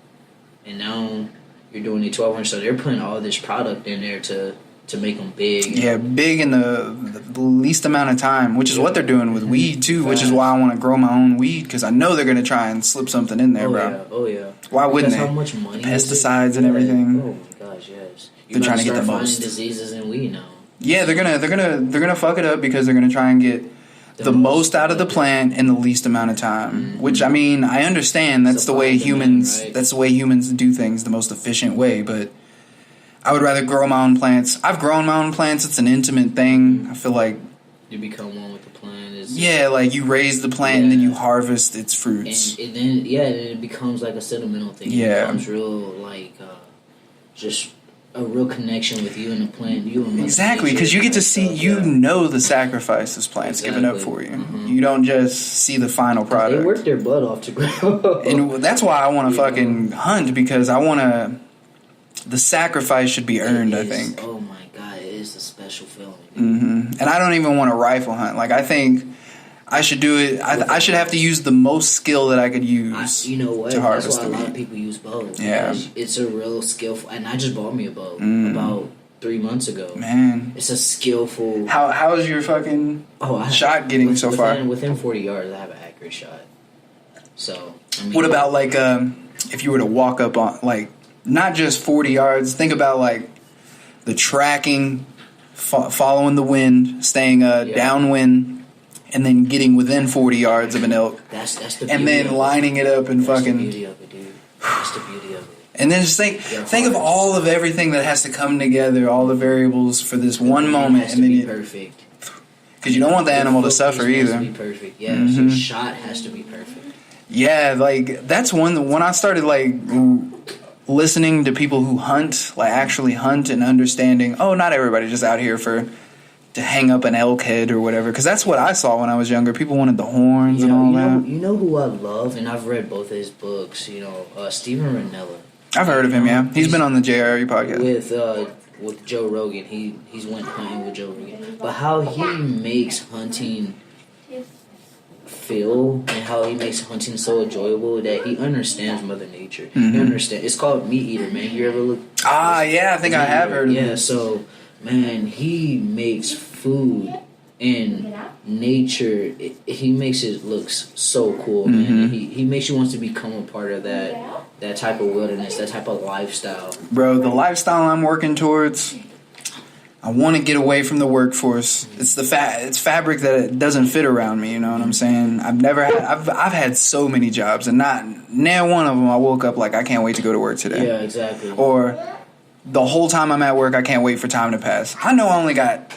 And now you're doing it 1,200. So they're putting all this product in there to make them big. Yeah, big in the least amount of time, which is what they're doing with weed too. Which is why I want to grow my own weed, because I know they're gonna try and slip something in there, bro. Oh yeah. Why wouldn't they? How much money? Pesticides and everything. Oh my gosh, yes. They're trying to get the most diseases in weed now. Yeah, they're gonna fuck it up because they're gonna try and get the most out of the plant in the least amount of time. Which, I mean, I understand that's the way humans. Right? That's the way humans do things, the most efficient way. But I would rather grow my own plants. I've grown my own plants. It's an intimate thing. I feel like you become one with the plant. Like you raise the plant and then you harvest its fruits. And then it becomes like a sentimental thing. Yeah, it becomes real like just a real connection with you and the plant. Exactly, because you get to see, the sacrifice this plant's giving up for you. You don't just see the final product. They work their blood off to grow. And that's why I want to fucking hunt, because I want to. The sacrifice should be earned, I think. Oh my god, it is a special feeling. And I don't even want to rifle hunt. Like, I think I should do it. I should have to use the most skill that I could use. You know what? To harvest That's why a lot of people use bows. Yeah, it's a real skillful. And I just bought me a bow about 3 months ago. Man, it's a skillful. How's your fucking shot getting so far? Within 40 yards, I have an accurate shot. So, what about like if you were to walk up on like not just 40 yards? Think about like the tracking, following the wind, staying downwind. And then getting within 40 yards of an elk. That's the beauty. And then lining it up and fucking. That's the beauty of it, dude. That's the beauty of it. And then just think of all of everything that has to come together, all the variables for this one moment, and then be perfect. Because you don't want the animal to suffer either. Has to be perfect. Yeah, your shot has to be perfect. Yeah, like that's when I started like listening to people who hunt, like actually hunt, and understanding. Oh, not everybody just out here to hang up an elk head or whatever, because that's what I saw when I was younger. People wanted the horns and all that. You know who I love, and I've read both of his books. Stephen Ranella. I've heard of him. Yeah, he's been on the JRE podcast with Joe Rogan. He's went hunting with Joe Rogan, but how he makes hunting feel and how he makes hunting so enjoyable, that he understands Mother Nature. He understands. It's called Meat Eater, man. You ever look? Yeah, I think I have heard of it. Yeah, so. Man, he makes food and nature. He makes it look so cool, man. He makes you want to become a part of that type of wilderness, that type of lifestyle. Bro, the lifestyle I'm working towards, I want to get away from the workforce. It's it's fabric that it doesn't fit around me. You know what I'm saying? I've had so many jobs, and not one of them I woke up like I can't wait to go to work today. Yeah, exactly. Or the whole time I'm at work, I can't wait for time to pass. I know I only got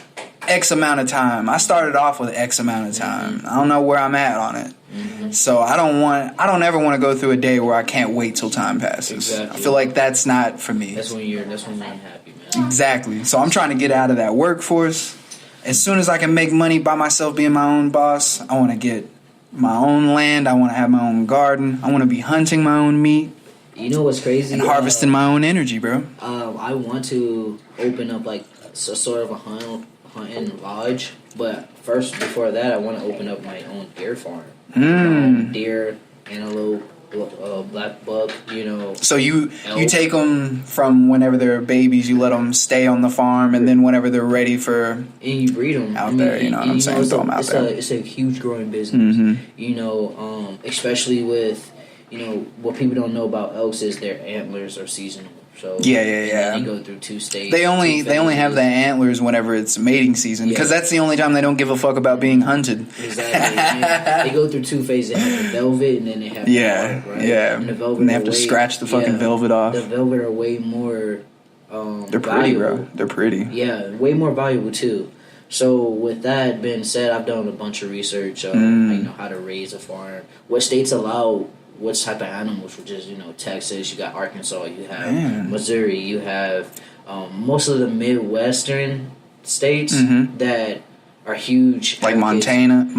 X amount of time. I started off with X amount of time. I don't know where I'm at on it. So I don't ever want to go through a day where I can't wait till time passes. Exactly. I feel like that's not for me. That's when you're unhappy, man. Exactly. So I'm trying to get out of that workforce. As soon as I can make money by myself being my own boss, I want to get my own land. I want to have my own garden. I want to be hunting my own meat. You know what's crazy? And harvesting my own energy, bro. I want to open up like sort of a hunting lodge, but first, before that, I want to open up my own deer farm. Deer, antelope, black buck. So you take them from whenever they're babies, you let them stay on the farm, and then whenever they're ready for, and you breed them out there. You know what I'm saying? Throw them out there. It's a huge growing business. Especially with. What people don't know about elks is their antlers are seasonal. So Yeah. And then they go through 2 stages. They only have the antlers whenever it's mating season because that's the only time they don't give a fuck about being hunted. Exactly. And they go through 2 phases. They have the velvet and then they have the bark, right? And the velvet And they have to scratch the fucking velvet off. The velvet are way more they're pretty, valuable. bro. They're pretty. Yeah, way more valuable too. So with that being said, I've done a bunch of research on how to raise a farm, what states allow what type of animals, which is Texas, you got Arkansas, you have Missouri, you have most of the Midwestern states that are huge, like Montana,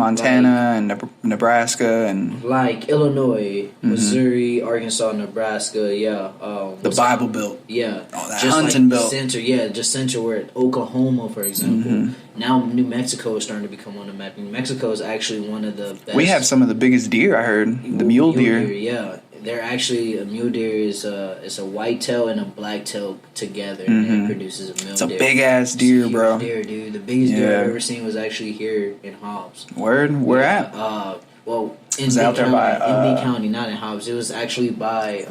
and Nebraska, and like Illinois, Missouri, Arkansas, Nebraska, the Bible Belt, that just hunting like belt, just center where Oklahoma, for example. Now New Mexico is starting to become on the map. New Mexico is actually one of the best. We have some of the biggest deer. I heard the mule deer. Yeah, they're actually a mule deer is a white tail and a black tail together, and it produces a mule deer. It's a big ass deer, bro. Deer, dude. The biggest deer I've ever seen was actually here in Hobbs. Word? Where at? Well, in Lee County, not in Hobbs. It was actually by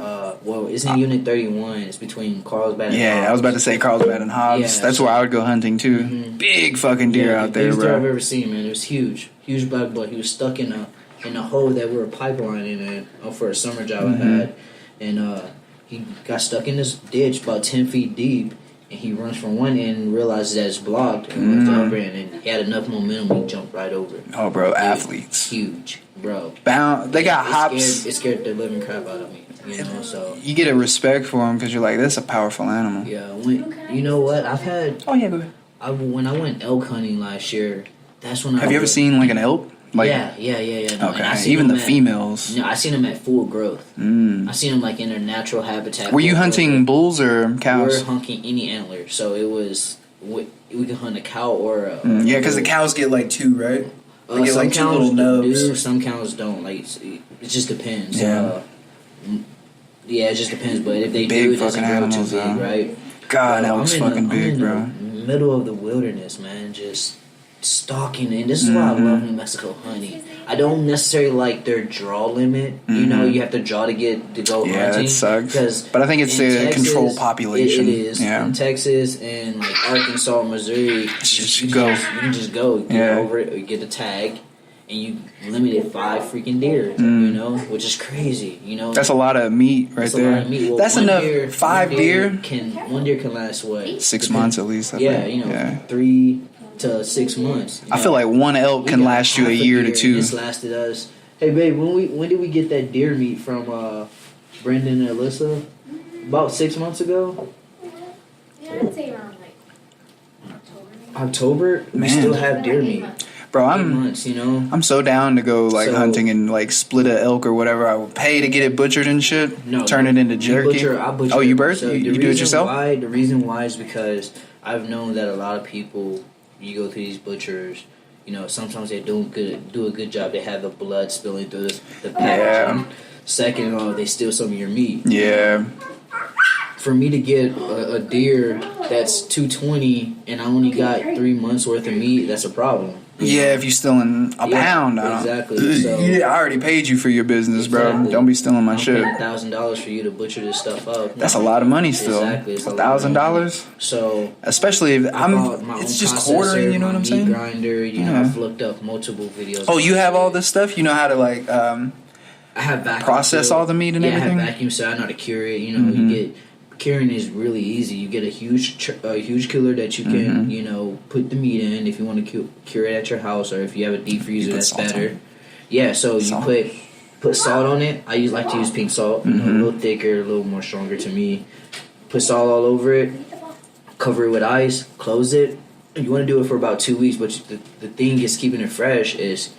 it's in Unit 31. It's between Carlsbad and Hobbs. I was about to say Carlsbad and Hobbs. Yeah, that's where I would go hunting too. Big fucking deer out there, biggest deer I've bro. ever seen, man. It was huge black buck. He was stuck in a hole that we were pipelining in for a summer job I had, and he got stuck in this ditch about 10 feet deep. And he runs from one end and realizes that it's blocked and went to the other end, and he had enough momentum, he jumped right over. Oh, bro, athletes. Huge, bro. They got hops. It scared the living crap out of me, so. You get a respect for them because you're like, that's a powerful animal. Yeah, you know what? I've had. Oh, yeah, go ahead. When I went elk hunting last year, that's when Have you ever seen like an elk? Like, yeah. No, okay, even the females. No, I seen them at full growth. I seen them like in their natural habitat. Were you hunting bulls or cows? We were hunting any antler, so it was we could hunt a cow or a yeah, because the cows get like 2, right? They get like 2 little nubs. Some cows don't. Like it just depends. Yeah. It just depends. But if they big do, it doesn't grow too big, right? God, that was fucking big, bro. I'm in the middle of the wilderness, man. Just stalking, and this is why I love New Mexico hunting. I don't necessarily like their draw limit. You have to draw to go hunting. Yeah, that sucks. But I think it's to control population. It is. Yeah. In Texas and like Arkansas, Missouri, you just go. You can just go. Get over it, or get a tag, and you limited 5 freaking deer. Which is crazy. That's a lot of meat right there. A lot of meat. Well, that's enough. 5 deer. One deer can last what? 6 months at least. I think. 3 to 6 months. I feel like one elk can last you a year to 2. This lasted us. Hey babe, when did we get that deer meat from Brendan and Alyssa? About 6 months ago. Yeah, I'd say around like October. We still have deer meat. Bro, 8 months, I'm so down to go hunting and like split a elk or whatever. I will pay to get it butchered and shit. No, turn it into jerky. I butcher. Oh, you So you do it yourself? The reason why is because I've known that a lot of people. You go through these butchers, sometimes they do a good job. They have the blood spilling through the packaging. Second of all, they steal some of your meat. Yeah. For me to get a deer that's $220 and I only got 3 months worth of meat, that's a problem. Yeah, if you're stealing a pound, exactly. So, I already paid you for your business, bro. Exactly. Don't be stealing my shit. $1,000 for you to butcher this stuff up. That's a lot of money still. Exactly, it's $1,000. So, especially if it's just quartering. You know what I'm saying? Meat grinder. I've looked up multiple videos. Oh, you have all this stuff. You know how to like. I have vacuum process all the meat and everything. I have vacuum, so I know how to cure it. You get. Curing is really easy. You get a huge cooler that you can, put the meat in if you want to cure it at your house, or if you have a deep freezer, that's better. Yeah, so you put salt on it. I like to use pink salt, a little thicker, a little more stronger to me. Put salt all over it. Cover it with ice. Close it. You want to do it for about 2 weeks, but the thing is keeping it fresh is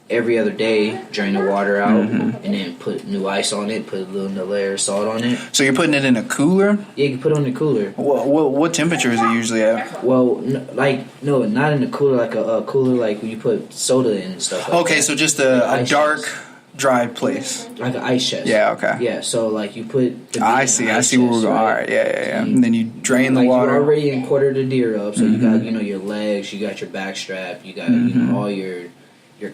every other day, drain the water out, and then put new ice on it, put a little layer of salt on it. So you're putting it in a cooler? Yeah, you can put it on the cooler. What temperature is it usually at? Well, no, not in the cooler, like a cooler like when you put soda in and stuff like okay, that. so just a dark, dry place. Like an ice chest. Yeah, okay. Yeah, so like you put the I see where we're going. All right, yeah. And then you drain the water. You already quartered the deer up, so you got, your legs, you got your back strap, you got, all your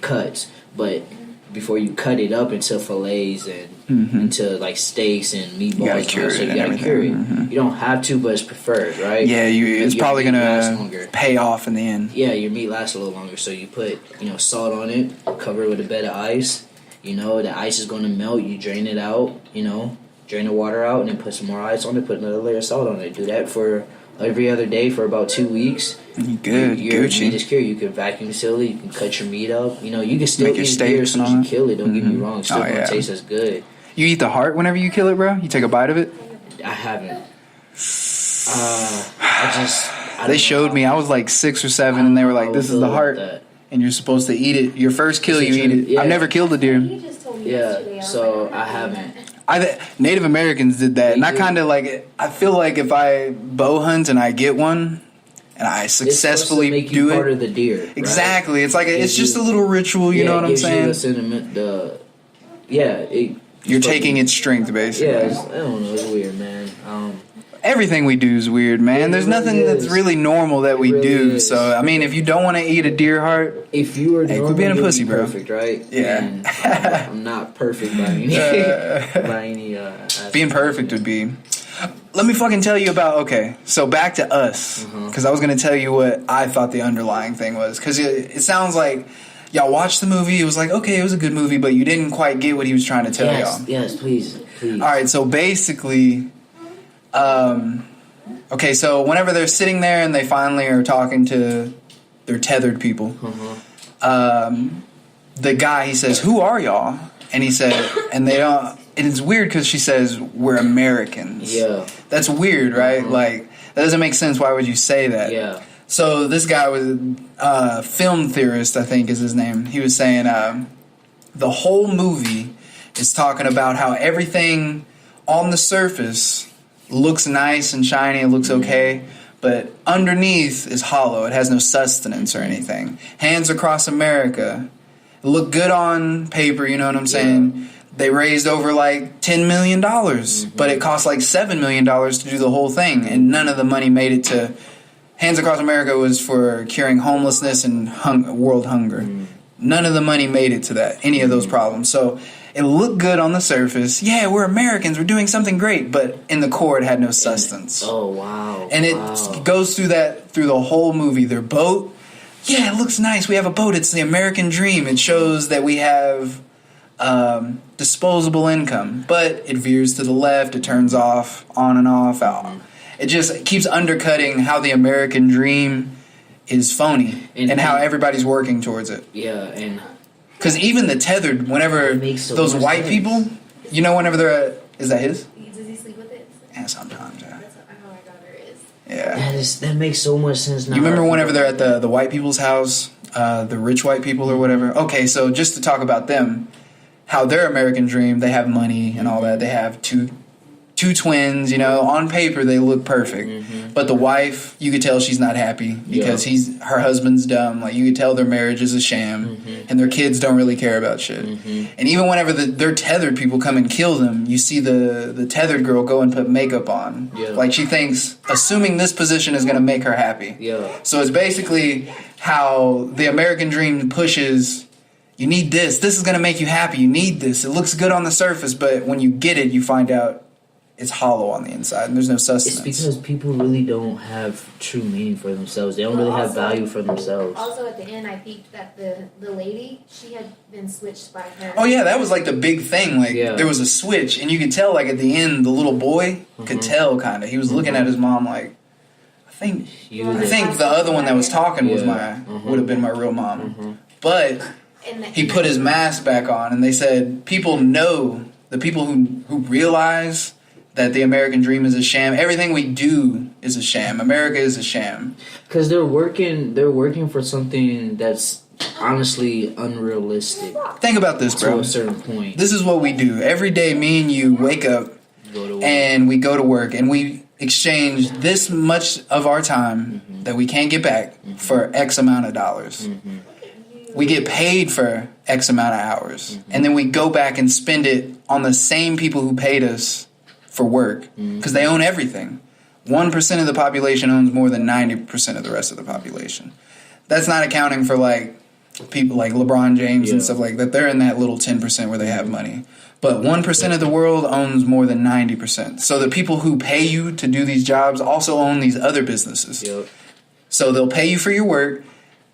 cuts. But before you cut it up into fillets and into like steaks and meatballs. You gotta cure it so you and gotta cure it. everything. You don't have to, but it's preferred, right? Yeah, it's Your probably meat lasts gonna longer. pay off in the end. Yeah, your meat lasts a little longer. So you put, salt on it, cover it with a bed of ice. The ice is going to melt. You drain it out, drain the water out, and then put some more ice on it, put another layer of salt on it. Do that for every other day for about 2 weeks. You good, Your Gucci. meat is cured. You can vacuum seal it. You can cut your meat up. You can still Make your eat deer as steaks soon as and all you that. kill it. Don't get me wrong. It's still Oh, going to yeah. taste as good. You eat the heart whenever you kill it, bro? You take a bite of it? I haven't. I They showed me. I was like 6 or 7, and they were like, "This is the heart, and you're supposed to eat it. Your first kill, you eat it." Yeah. I've never killed a deer. You just told me yesterday. Yeah, I was so like, I haven't. Native Americans did that, and I do. kind of like. I feel like if I bow hunt and I get one, and I successfully it's supposed to make you do part it, of the deer. Right? Exactly. It's like it's Gives just you- a little ritual. You know what I'm gives you saying? the sentiment, You're taking its strength, basically. Yeah, I don't know. It's weird, man. Everything we do is weird, man. It There's really nothing that's is. really normal that we It really do. is. So I mean, if you don't want to eat a deer heart, If you were Hey, quit normal, being a you'd pussy, be bro. perfect, right? Yeah. And I'm not perfect by any by any. being perfect would be. Let me fucking tell you about. Okay, so back to Us, because I was gonna tell you what I thought the underlying thing was, because it sounds like y'all watched the movie. It was like, okay, it was a good movie, but you didn't quite get what he was trying to tell y'all. Yes, please. All right, so basically, okay, so whenever they're sitting there and they finally are talking to their tethered people, the guy, he says, "Who are y'all?" And he said, and they don't. And it's weird because she says, "We're Americans." Yeah. That's weird, right? Like that doesn't make sense. Why would you say that? Yeah. So this guy was a film theorist, I think is his name. He was saying the whole movie is talking about how everything on the surface looks nice and shiny, it looks okay, but underneath is hollow. It has no sustenance or anything. Hands Across America look good on paper, you know what I'm saying? They raised over like $10 million, but it cost like $7 million to do the whole thing, and none of the money made it to... Hands Across America was for curing homelessness and world hunger. None of the money made it to that, any of those problems. So it looked good on the surface. Yeah, we're Americans. We're doing something great. But in the core, it had no substance. Oh, wow. And it goes through the whole movie. Their boat, yeah, it looks nice. We have a boat. It's the American dream. It shows that we have disposable income. But it veers to the left. It turns off, on and off, out. It just keeps undercutting how the American dream is phony and how everybody's working towards it. Yeah, and... Because even the tethered, whenever It makes so those much white sense. people, whenever they're is that his? Does he sleep with it? Yeah, sometimes, yeah. That's how my daughter is. Yeah. That makes so much sense now. You remember whenever they're at the white people's house, the rich white people or whatever? Okay, so just to talk about them, how their American dream, they have money and all that. They have two twins, on paper they look perfect. But the wife, you could tell she's not happy because her husband's dumb. Like, you could tell their marriage is a sham and their kids don't really care about shit. And even whenever their tethered people come and kill them, you see the tethered girl go and put makeup on. Yeah. Like, she thinks, assuming this position is going to make her happy. Yeah. So it's basically how the American dream pushes, you need this. This is going to make you happy. You need this. It looks good on the surface, but when you get it, you find out it's hollow on the inside and there's no sustenance. It's because people really don't have true meaning for themselves. They don't really have value for themselves. Also, at the end, I peeped that the lady, she had been switched by her. Oh yeah, that was like the big thing. Like there was a switch, and you could tell. Like at the end, the little boy could tell kind of. He was looking at his mom like, I think the other one that was talking was would have been my real mom. But he put his mask back on, and they said people know, the people who realize that the American dream is a sham. Everything we do is a sham. America is a sham. Because they're working for something that's honestly unrealistic. Think about this, bro. To a certain point. This is what we do. Every day, me and you wake up and we go to work and we exchange this much of our time that we can't get back for X amount of dollars. We get paid for X amount of hours. And then we go back and spend it on the same people who paid us for work, because they own everything. 1% of the population owns more than 90% of the rest of the population. That's not accounting for like people like LeBron James and stuff like that, they're in that little 10% where they have money. But 1% of the world owns more than 90%. So the people who pay you to do these jobs also own these other businesses. Yep. So they'll pay you for your work,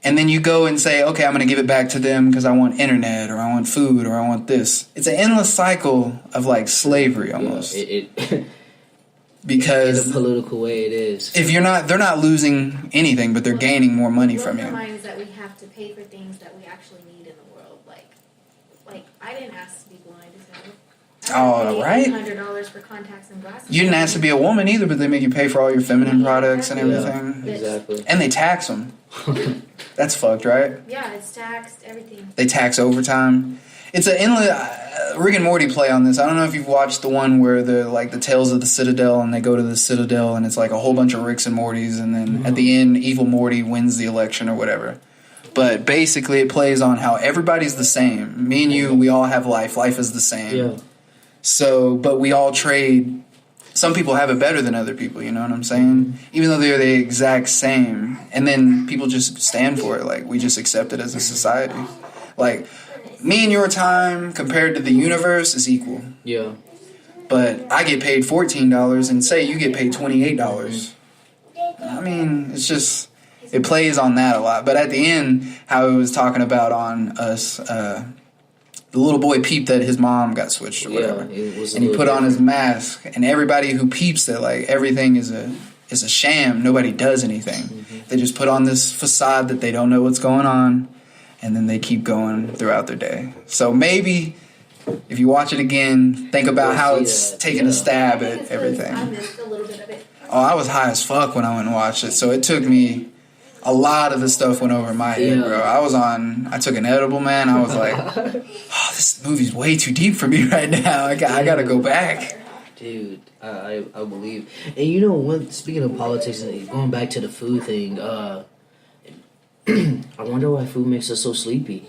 and then you go and say, okay, I'm going to give it back to them because I want internet, or I want food, or I want this. It's an endless cycle of like slavery almost. Because in a political way it is. If you're not, they're not losing anything, but they're gaining more money from you. What reminds that we have to pay for things that we actually need in the world. Like I didn't ask to be blind as hell. Right? $100 for contacts and glasses. You didn't ask to be a woman either, but they make you pay for all your feminine products and everything. Yeah, exactly. And they tax them. That's fucked, right? Yeah, it's taxed, everything. They tax overtime. It's an endless Rick and Morty play on this. I don't know if you've watched the one where they're like the Tales of the Citadel, and they go to the Citadel, and it's like a whole bunch of Ricks and Mortys, and then at the end, evil Morty wins the election or whatever. But basically, it plays on how everybody's the same. Me and you, we all have life. Life is the same. Yeah. So, but we all trade. Some people have it better than other people, you know what I'm saying? Even though they're the exact same. And then people just stand for it. Like, we just accept it as a society. Like, me and your time compared to the universe is equal. Yeah. But I get paid $14 and say you get paid $28. I mean, it's just, it plays on that a lot. But at the end, how it was talking about on us, the little boy peeped that his mom got switched or whatever. And he put on his mask. And everybody who peeps that, like, everything is a sham. Nobody does anything. Mm-hmm. They just put on this facade that they don't know what's going on. And then they keep going throughout their day. So maybe if you watch it again, think about how it's taking a stab at everything. I missed a little bit of it. Oh, I was high as fuck when I went and watched it. So it took me, a lot of the stuff went over my head, bro. I took an edible, man. I was like, oh, this movie's way too deep for me right now. I got to go back. Dude, I believe. And you know, speaking of politics, and going back to the food thing, I wonder why food makes us so sleepy.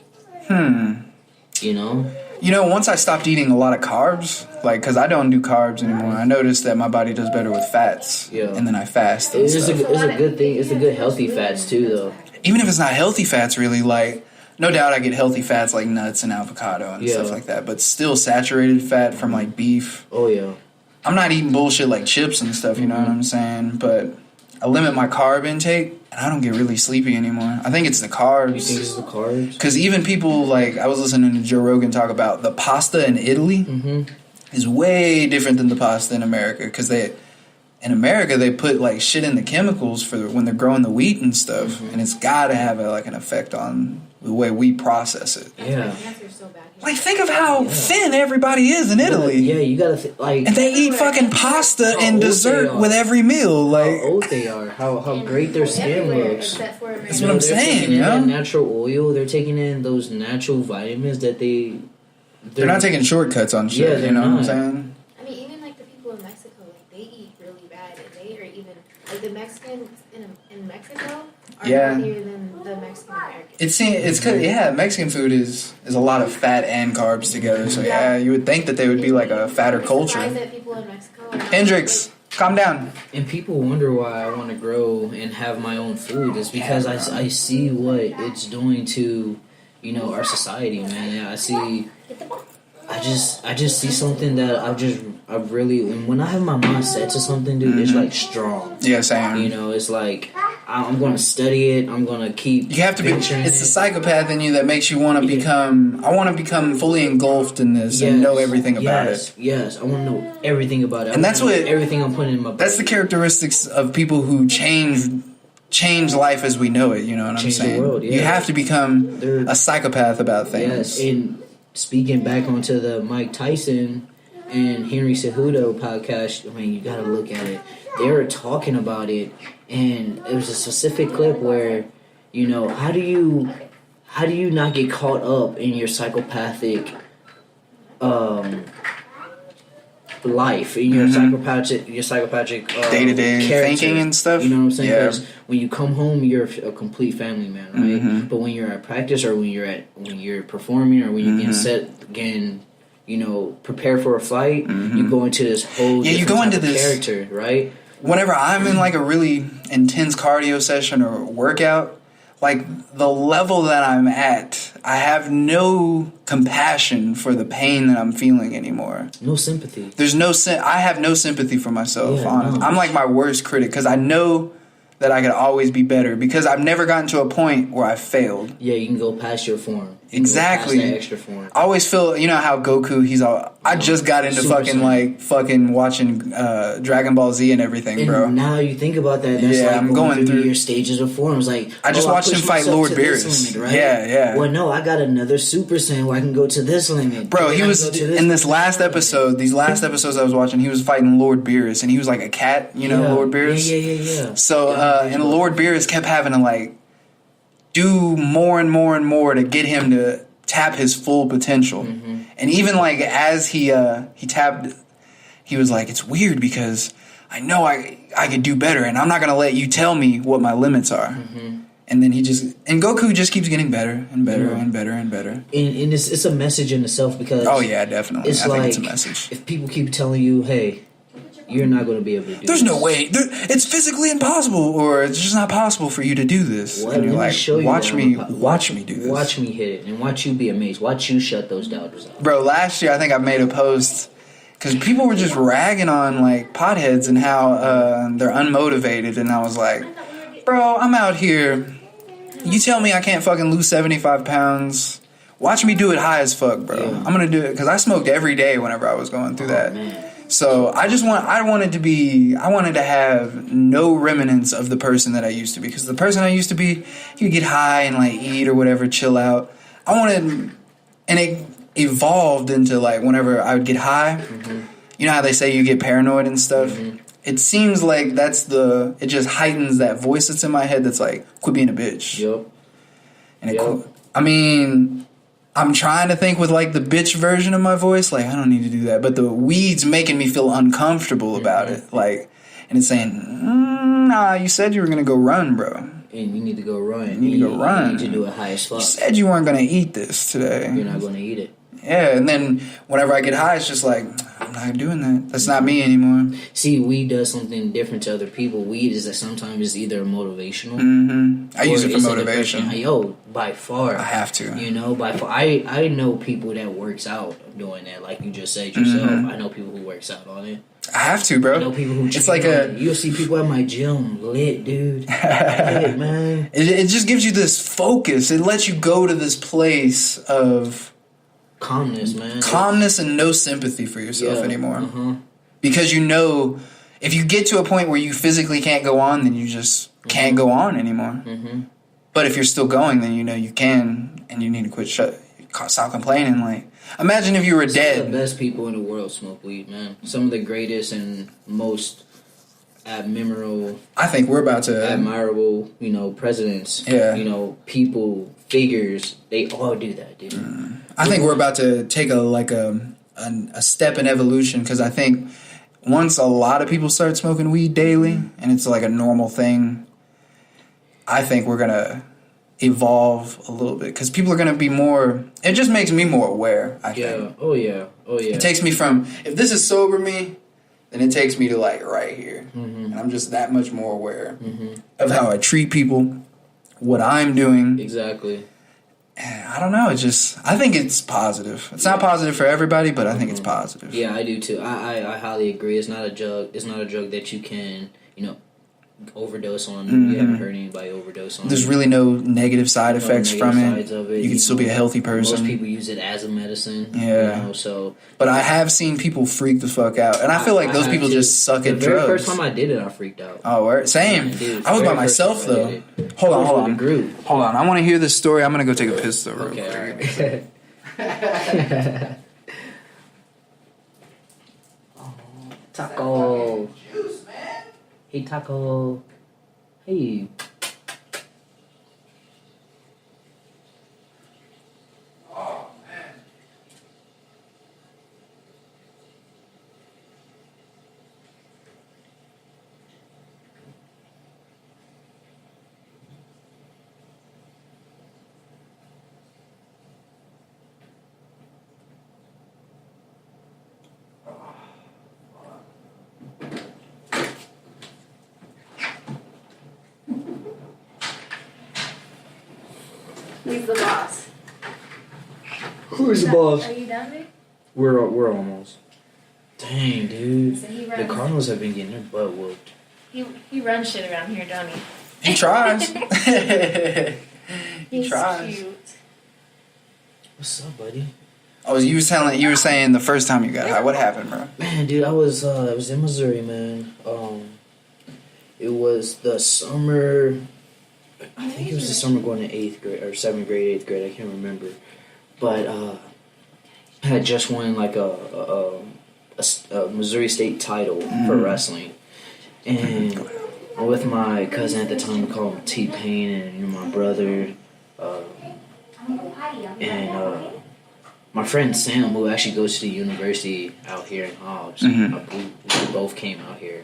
You know? You know, once I stopped eating a lot of carbs, like, because I don't do carbs anymore, I noticed that my body does better with fats. Yeah. And then I fast. It's a good thing. It's a good healthy fats, too, though. Even if it's not healthy fats, really, like, no doubt I get healthy fats like nuts and avocado and stuff like that, but still saturated fat from, like, beef. Oh, yeah. I'm not eating bullshit like chips and stuff, you know what I'm saying? But I limit my carb intake, and I don't get really sleepy anymore. I think it's the carbs. You think it's the carbs? Because even people, like, I was listening to Joe Rogan talk about the pasta in Italy is way different than the pasta in America. Because in America, they put, like, shit in the chemicals for when they're growing the wheat and stuff. And it's got to have, an effect on the way we process it. Yeah. Like, think of how thin everybody is in Italy. Yeah, you gotta like. And they eat fucking pasta and dessert with every meal. Like, how old they are, how great their skin looks. That's what I'm saying, you know? That natural oil, they're taking in those natural vitamins that they're not taking shortcuts on shit. Yeah, you know not. what I'm saying? I mean, even like the people in Mexico, like they eat really bad, and they are even like the Mexicans in Mexico are healthier than the Mexican Americans. It's cause, Mexican food is a lot of fat and carbs together. So you would think that they would be like a fatter culture. That people in Mexico are Hendrix, calm down. And people wonder why I want to grow and have my own food. It's because I see what it's doing to, our society, man. I just see something that I really, and when I have my mind set to something, dude, it's like strong. Yeah, same. It's like I'm going to study it. I'm going to keep. You have to be. It's the psychopath in you that makes you want to become. I want to become fully engulfed in this and know everything about it. Yes, I want to know everything about it. And that's what everything I'm putting in my body. That's the characteristics of people who change life as we know it. You know what I'm saying? The world, You have to become a psychopath about things. Yes, and speaking back onto the Mike Tyson and Henry Cejudo podcast, I mean, you got to look at it. They were talking about it, and it was a specific clip where, how do you not get caught up in your psychopathic life, in your psychopathic day-to-day thinking and stuff. You know what I'm saying? Because when you come home, you're a complete family man, right? But when you're at practice, or when you're performing, or when you're getting prepare for a fight, you go into this whole you go into this character, right? Whenever I'm in like a really intense cardio session or workout, like the level that I'm at, I have no compassion for the pain that I'm feeling anymore. No sympathy. There's no I have no sympathy for myself, honestly. No. I'm like my worst critic because I know that I could always be better because I've never gotten to a point where I failed. Yeah, you can go past your form. Exactly. Past that extra form. I always feel, you know how Goku, I just got into fucking watching Dragon Ball Z and everything, and bro. Now you think about that, that's like I'm going through your stages of forms. Like I just watched him fight Lord Beerus. Limit, right? Yeah. Well, no, I got another Super Saiyan where I can go to this limit. Bro, he was in this last episode. These last episodes I was watching, he was fighting Lord Beerus, and he was like a cat, Lord Beerus. Yeah. So, and Lord Beerus kept having to like do more and more and more to get him to tap his full potential. Mm-hmm. And even like as he tapped, he was like, it's weird because I know I could do better, and I'm not gonna let you tell me what my limits are. Mm-hmm. And then Goku just keeps getting better and better and better and better. And it's a message in itself because definitely. I think it's a message. If people keep telling you, hey, you're not going to be able to do There's no way. It's physically impossible, or it's just not possible for you to do this. What? And you're like, watch me do this. Watch me hit it, and watch you be amazed. Watch you shut those doubters out. Bro, last year I think I made a post because people were just ragging on like potheads and how they're unmotivated, and I was like, bro, I'm out here. You tell me I can't fucking lose 75 pounds. Watch me do it high as fuck, bro. Yeah. I'm gonna do it because I smoked every day whenever I was going through that. Man. So I wanted to have no remnants of the person that I used to be. Because the person I used to be, you get high and like eat or whatever, chill out. And it evolved into like whenever I would get high, you know how they say you get paranoid and stuff? Mm-hmm. It seems like it just heightens that voice that's in my head that's like, quit being a bitch. Yep. And I'm trying to think with like the bitch version of my voice. Like, I don't need to do that. But the weed's making me feel uncomfortable about it. Like, and it's saying, nah, you said you were going to go run, bro. And you need to go run. You need to go run. You need to do it high as fuck. You said you weren't going to eat this today. You're not going to eat it. Yeah, and then whenever I get high, it's just like, I'm not doing that. That's not me anymore. See, weed does something different to other people. Weed is that sometimes it's either motivational. Mm-hmm. I use it for motivation. By far. I have to. By far. I know people that works out doing that, like you just said yourself. Mm-hmm. I know people who works out on it. I have to, bro. I know people who it's like you'll see people at my gym lit, dude. Lit, man. It just gives you this focus. It lets you go to this place of calmness, man. Calmness and no sympathy for yourself anymore. Mm-hmm. Because if you get to a point where you physically can't go on, then you just can't go on anymore. Mm-hmm. But if you're still going, then you can, and you need to stop complaining. Like, imagine if you were dead. Some of the best people in the world smoke weed, man. Some of the greatest and most admirable. I think we're about to admirable, presidents. Yeah. People, figures. They all do that, dude. I think we're about to take a step in evolution because I think once a lot of people start smoking weed daily and it's like a normal thing, I think we're gonna evolve a little bit because people are gonna be more. It just makes me more aware. I think. Oh yeah. It takes me from if this is sober me, then it takes me to like right here, and I'm just that much more aware of how I treat people, what I'm doing. Exactly. I don't know. I think it's positive. It's not positive for everybody, but I think it's positive. Yeah, I do too. I highly agree. It's not a drug. It's not a drug that you can, overdose on. You haven't heard anybody overdose on. There's really no negative side effects from it. You can still be a healthy person. Most people use it as a medicine. Yeah. But I have seen people freak the fuck out, and I feel like those people just suck at drugs. The very first time I did it, I freaked out. Oh, word? Same. I was by myself though. Hold on. I want to hear this story. I'm gonna go take a piss though. Okay. All right. Taco. Hey, Taco. Hey. He's the boss. Who's the boss? Are you done, Vic? We're almost. Dang, dude. So he The runs. Cardinals have been getting their butt whooped. He runs shit around here, don't he? He tries. He He's tries. cute. What's up, buddy? Oh, you were saying the first time you got high. What happened, bro? Man, dude, I was in Missouri, man. It was the summer. I think it was the summer going to 8th grade or 7th grade, 8th grade. I can't remember, but I had just won like a Missouri State title for wrestling, and with my cousin at the time, we called him T-Pain, and my brother, and my friend Sam, who actually goes to the university out here in Hobbs. We both came out here.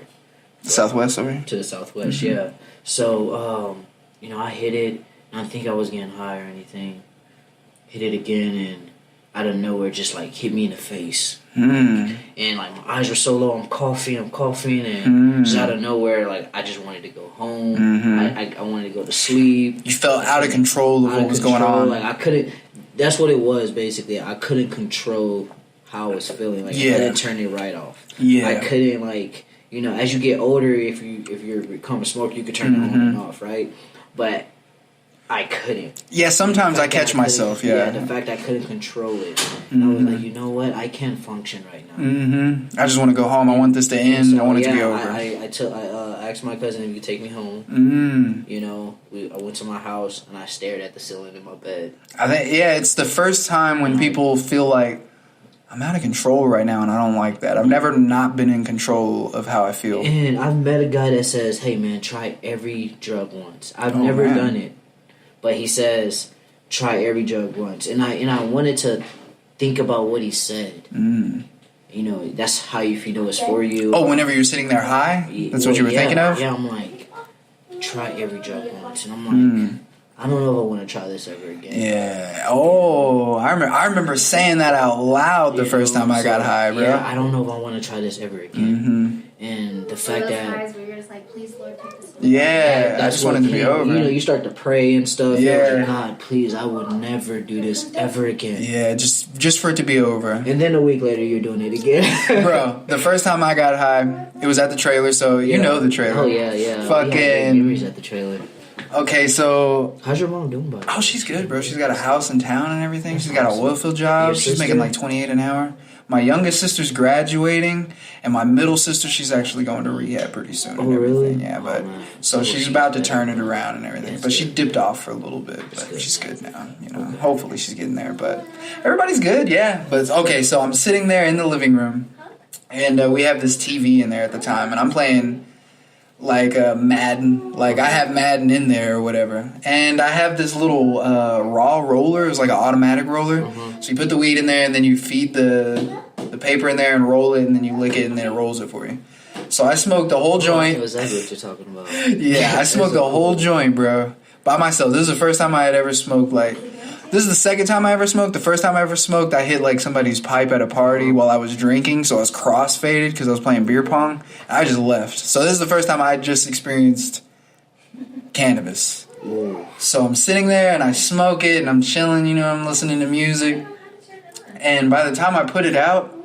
Southwest over here? To the Southwest, yeah. So, I hit it. I didn't think I was getting high or anything. Hit it again, and out of nowhere, just like hit me in the face. And like my eyes were so low, I'm coughing, and just out of nowhere, like I just wanted to go home. I wanted to go to sleep. You felt out of control of what was going on. Like I couldn't. That's what it was basically. I couldn't control how I was feeling. Like I couldn't turn it right off. I couldn't like. As you get older, if you become a smoker, you could turn it on and off, right? But I couldn't. Yeah, sometimes I catch myself, Yeah, the fact I couldn't control it. And I was like, you know what? I can't function right now. I just want to go home. I want this to end. So, I want it to be over. I asked my cousin if he could take me home. I went to my house, and I stared at the ceiling in my bed. I think, it's the first time when people feel like, I'm out of control right now, and I don't like that. I've never not been in control of how I feel. And I've met a guy that says, hey, man, try every drug once. I've never done it. But he says, try every drug once. And I wanted to think about what he said. That's how if you know it's for you. Oh, whenever you're sitting there high? That's what you were thinking of? Yeah, I'm like, try every drug once. And I'm like, I don't know if I want to try this ever again. Yeah. Oh, I remember saying that out loud the first time I got high, bro. Yeah, I don't know if I want to try this ever again. And the fact that times where you're just like, please, Lord, take this away. Yeah, I just wanted to be over. You start to pray and stuff. Yeah. You're like, God, please, I would never do this ever again. Yeah, just for it to be over. And then a week later, you're doing it again. Bro, the first time I got high, it was at the trailer, so you know the trailer. Oh, yeah. Fucking... We had memories at the trailer. Okay, so... How's your mom doing, buddy? Oh, she's good, bro. She's got a house in town and everything. She's got a oil field job. She's making like $28 an hour. My youngest sister's graduating, and my middle sister, she's actually going to rehab pretty soon. Oh, really? Yeah, but so she's about to turn it around and everything. But she dipped off for a little bit, but she's good now. Hopefully she's getting there. But everybody's good, yeah. But okay, so I'm sitting there in the living room, and we have this TV in there at the time, and I'm playing like Madden. Like I have Madden in there or whatever, and I have this little raw roller. It's like an automatic roller. So you put the weed in there, and then you feed the paper in there and roll it, and then you lick it, and then it rolls it for you. So I smoked the whole joint. It was that what you're talking about? Yeah, I smoked the whole joint, bro, by myself. This is the first time I had ever smoked. Like, this is the second time I ever smoked. The first time I ever smoked, I hit like somebody's pipe at a party while I was drinking, so I was cross-faded because I was playing beer pong. I just left. So this is the first time I just experienced cannabis. Whoa. So I'm sitting there and I smoke it and I'm chilling, I'm listening to music. And by the time I put it out,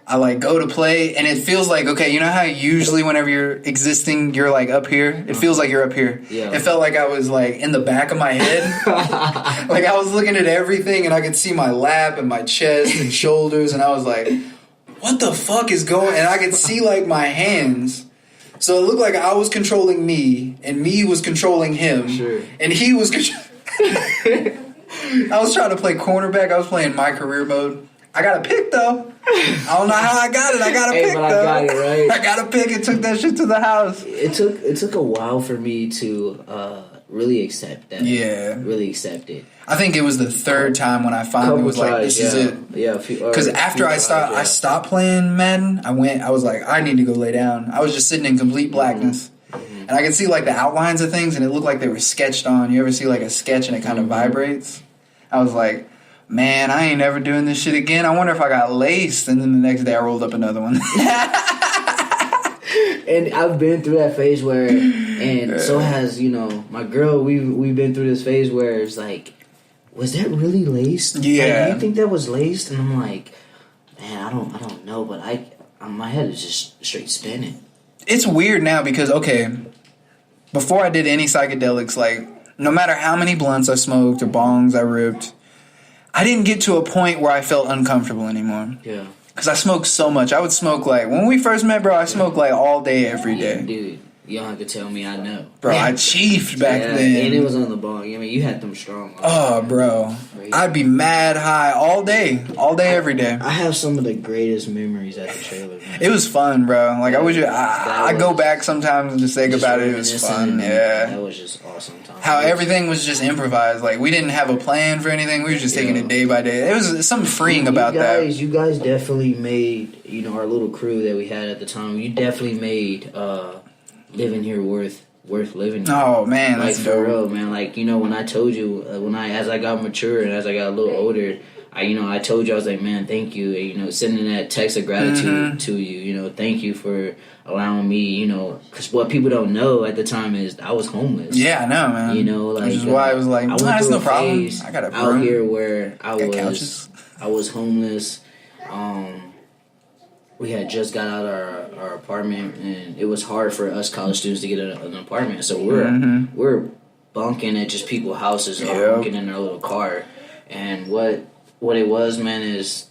I like go to play and it feels like, okay, you know how usually whenever you're existing, you're like up here? It feels like you're up here. Yeah. It felt like I was like in the back of my head. Like I was looking at everything and I could see my lap and my chest and shoulders and I was like, what the fuck is going? And I could see like my hands. So it looked like I was controlling me and me was controlling him. Sure. And he was I was trying to play cornerback. I was playing my career mode. I got a pick though. I don't know how I got it. I got a pick though. I got it right. I got a pick and took that shit to the house. It took a while for me to really accept that. Yeah. Really accept it. I think it was the third time when I finally was like, this is it. Yeah. Because after I stopped playing Madden, I was like, I need to go lay down. I was just sitting in complete blackness. And I could see like the outlines of things and it looked like they were sketched on. You ever see like a sketch and it kind of vibrates? I was like, man, I ain't never doing this shit again. I wonder if I got laced. And then the next day I rolled up another one. And I've been through that phase where, and so has, my girl, we've been through this phase where it's like, was that really laced? Yeah. Like, do you think that was laced? And I'm like, man, I don't know, but my head is just straight spinning. It's weird now because, okay, before I did any psychedelics, like, no matter how many blunts I smoked or bongs I ripped, I didn't get to a point where I felt uncomfortable anymore. Yeah. Because I smoked so much. I would smoke, like, when we first met, bro, I smoked, like, all day, every day. Dude, you don't have to tell me, I know. Bro, I chiefed back then. And it was on the bong. I mean, you had them strong. Oh, bro. I'd be mad high all day, every day. I have some of the greatest memories at the trailer, man. It was fun, bro. Like, I go back sometimes and just think about it. It was fun, yeah. That was just awesome time. How everything was just improvised. Like, we didn't have a plan for anything. We were just taking it day by day. There was something freeing about that. You guys definitely made, our little crew that we had at the time, you definitely made living here worth living. Oh, man, like, that's for dope. real, man. Like, when I told you, as I got mature and as I got a little older, I told you, I was like, man, thank you. And, sending that text of gratitude to you, thank you for allowing me, because what people don't know at the time is I was homeless. Yeah, I know, man. Like, which is why I was like, that's no problem. I got a broom. Out here where I was homeless. We had just got out of our apartment, and it was hard for us college students to get an apartment. So we're bunking at just people's houses or bunking in their little car. And what it was, man, is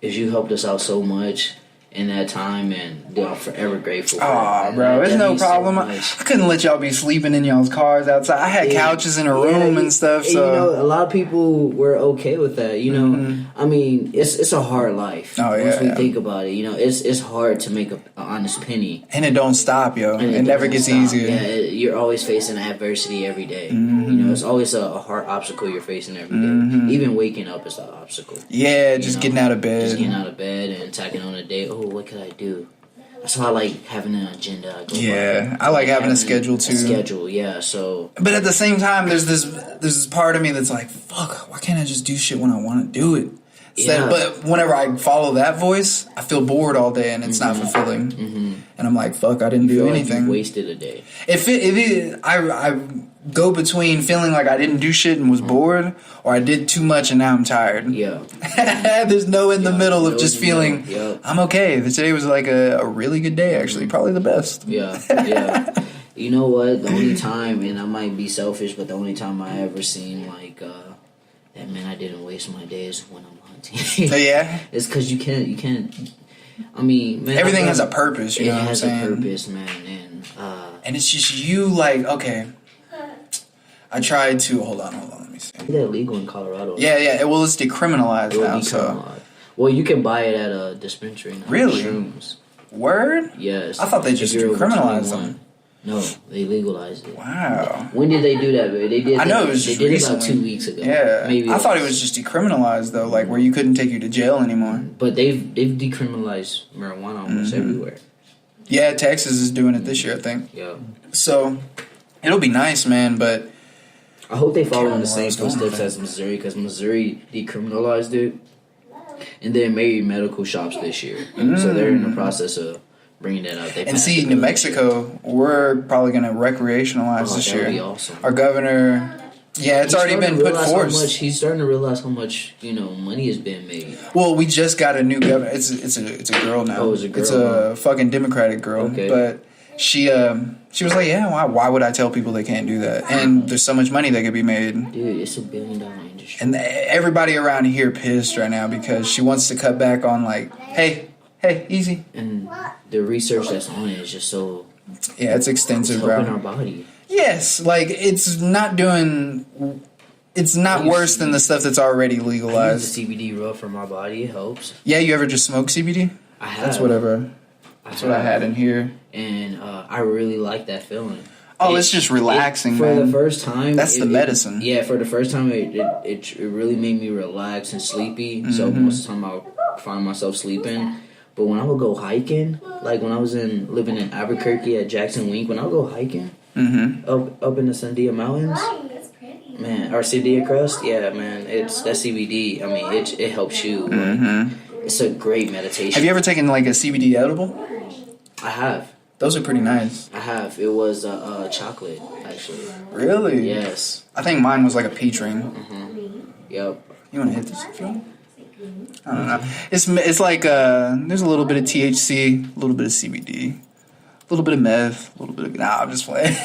you helped us out so much in that time, and I'm forever grateful. Oh, bro, it's no problem. I couldn't let y'all be sleeping in y'all's cars outside. I had couches in a room and stuff. So a lot of people were okay with that. I mean, it's a hard life. Oh, yeah. Once we think about it, it's hard to make an honest penny, and it don't stop, yo. It never gets easier. Yeah, you're always facing adversity every day. It's always a hard obstacle you're facing every day. Even waking up is an obstacle. Yeah, just getting out of bed. Just getting out of bed and tacking on a day. Oh, what could I do? That's why I like having an agenda. I like having a schedule too. So. But at the same time, there's this part of me that's like, fuck, why can't I just do shit when I want to do it? But whenever I follow that voice, I feel bored all day and it's not fulfilling. And I'm like, fuck, I didn't do anything. Like you wasted a day. I go between feeling like I didn't do shit and was bored, or I did too much and now I'm tired. Yeah. There's no in the middle of just feeling, I'm okay. Today was like a really good day, actually. Probably the best. Yeah. You know what? The only time, and I might be selfish, but the only time I ever seen like that, man, I didn't waste my days when I'm hunting. Yeah? It's because you can't. I mean, man, everything has a purpose, you know what I'm saying? It has a purpose, man. And it's just you, like, okay. I tried to hold on, let me see. Is that illegal in Colorado? Yeah. Well, it's decriminalized now, so. Well, you can buy it at a dispensary now. Really? Shrooms. Word? Yes. I thought they just decriminalized them. No, they legalized it. Wow. When did they do that? They did. I know it was just recently. They did it about 2 weeks ago. Yeah. Maybe I thought it was just decriminalized though, like where you couldn't take you to jail anymore. But they've decriminalized marijuana almost everywhere. Yeah, Texas is doing it this year, I think. Yeah. So it'll be nice, man. But I hope they follow in the same footsteps as Missouri, because Missouri decriminalized it, and they made medical shops this year. So they're in the process of bringing that out. And see, New Mexico, we're probably going to recreationalize this year. That would be awesome. Our governor, it's already been put forth. He's starting to realize how much money has been made. Well, we just got a new governor. It's a girl now. Oh, it's a girl. It's a fucking Democratic girl. Okay. But she was like, yeah, why would I tell people they can't do that? And there's so much money that could be made. Dude, it's $1 billion industry. And everybody around here pissed right now because she wants to cut back on like, hey, easy. And the research that's on it is just so. Yeah, it's extensive, it's bro. helping our body. Yes, like it's not worse than the stuff that's already legalized. I use the CBD rub for my body. It helps. Yeah, you ever just smoke CBD? I have. That's what I had in here. And I really like that feeling. Oh, it's just relaxing, for man. the first time, that's the medicine. For the first time, it really made me relax and sleepy. So most of the time, I find myself sleeping. But when I would go hiking, like when I was living in Albuquerque at Jackson Wink, when I would go hiking up in the Sandia Mountains, man, or Sandia Crest, man, it's that CBD. I mean, it helps you. It's a great meditation. Have you ever taken like a CBD edible? I have. Those are pretty nice. I have. It was chocolate, actually. Really? Yes. I think mine was like a peach ring. Yep. You want to hit this? I don't know. It's like there's a little bit of THC, a little bit of CBD, a little bit of meth, a little bit of. Nah, I'm just playing.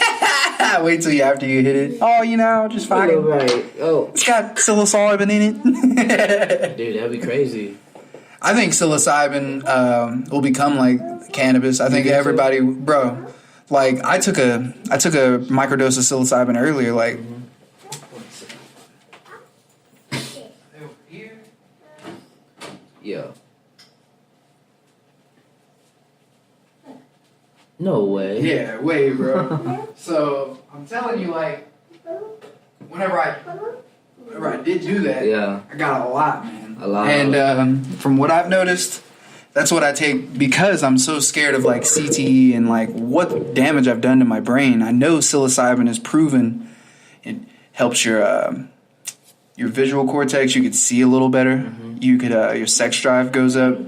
Wait till after you hit it. Oh, just fucking. Right. Oh. It's got psilocybin in it. Dude, that'd be crazy. I think psilocybin will become like cannabis. I think everybody, bro. Like I took a microdose of psilocybin earlier. Like. Yeah. No way. Yeah, way, bro. So I'm telling you, like, whenever I did do that, yeah, I got a lot, man. A lot. And from what I've noticed, that's what I take because I'm so scared of like CTE and like what damage I've done to my brain. I know psilocybin is proven it helps your visual cortex. You could see a little better. You could your sex drive goes up,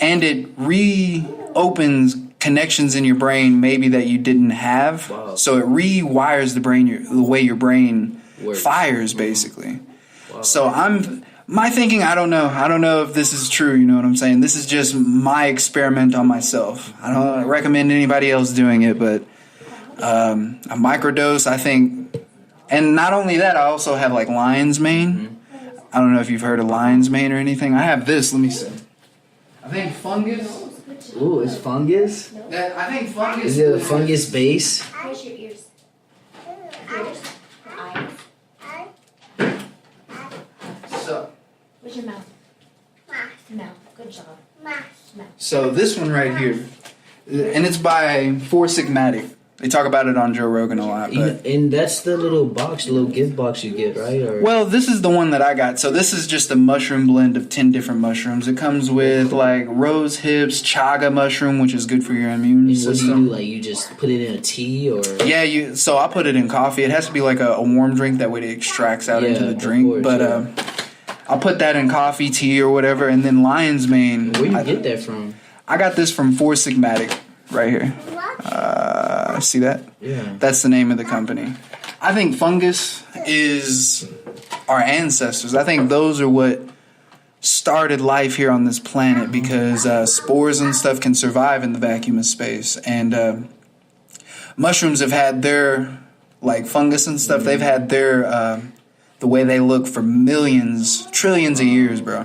and it reopens connections in your brain maybe that you didn't have. Wow. So it rewires the brain, the way your brain works. Fires, basically. Wow. So my thinking, I don't know if this is true, you know what I'm saying? This is just my experiment on myself. I don't recommend anybody else doing it, but a microdose, I think, and not only that, I also have like lion's mane. I don't know if you've heard of lion's mane or anything. I have this, let me see. I think fungus. Ooh, it's fungus? I think fungus. Is it a fungus base? Where's your ears? Ears? Eyes? So. Where's your mouth? Mouth. Good job. Mouth. So this one right here, and it's by Four Sigmatic. They talk about it on Joe Rogan a lot. But, and that's the little box, the little gift box you get, right? Or? Well, this is the one that I got. So this is just a mushroom blend of 10 different mushrooms. It comes with like rose hips, chaga mushroom, which is good for your immune and system. What do you do? Like you just put it in a tea or? Yeah, so I put it in coffee. It has to be like a warm drink. That way it extracts out into the drink. Course, but I'll put that in coffee, tea, or whatever. And then lion's mane. Where you get that from? I got this from Four Sigmatic right here. See that? Yeah. That's the name of the company. I think fungus is our ancestors. I think those are what started life here on this planet because spores and stuff can survive in the vacuum of space. And mushrooms have had their, like fungus and stuff, they've had their, the way they look for millions, trillions of years, bro.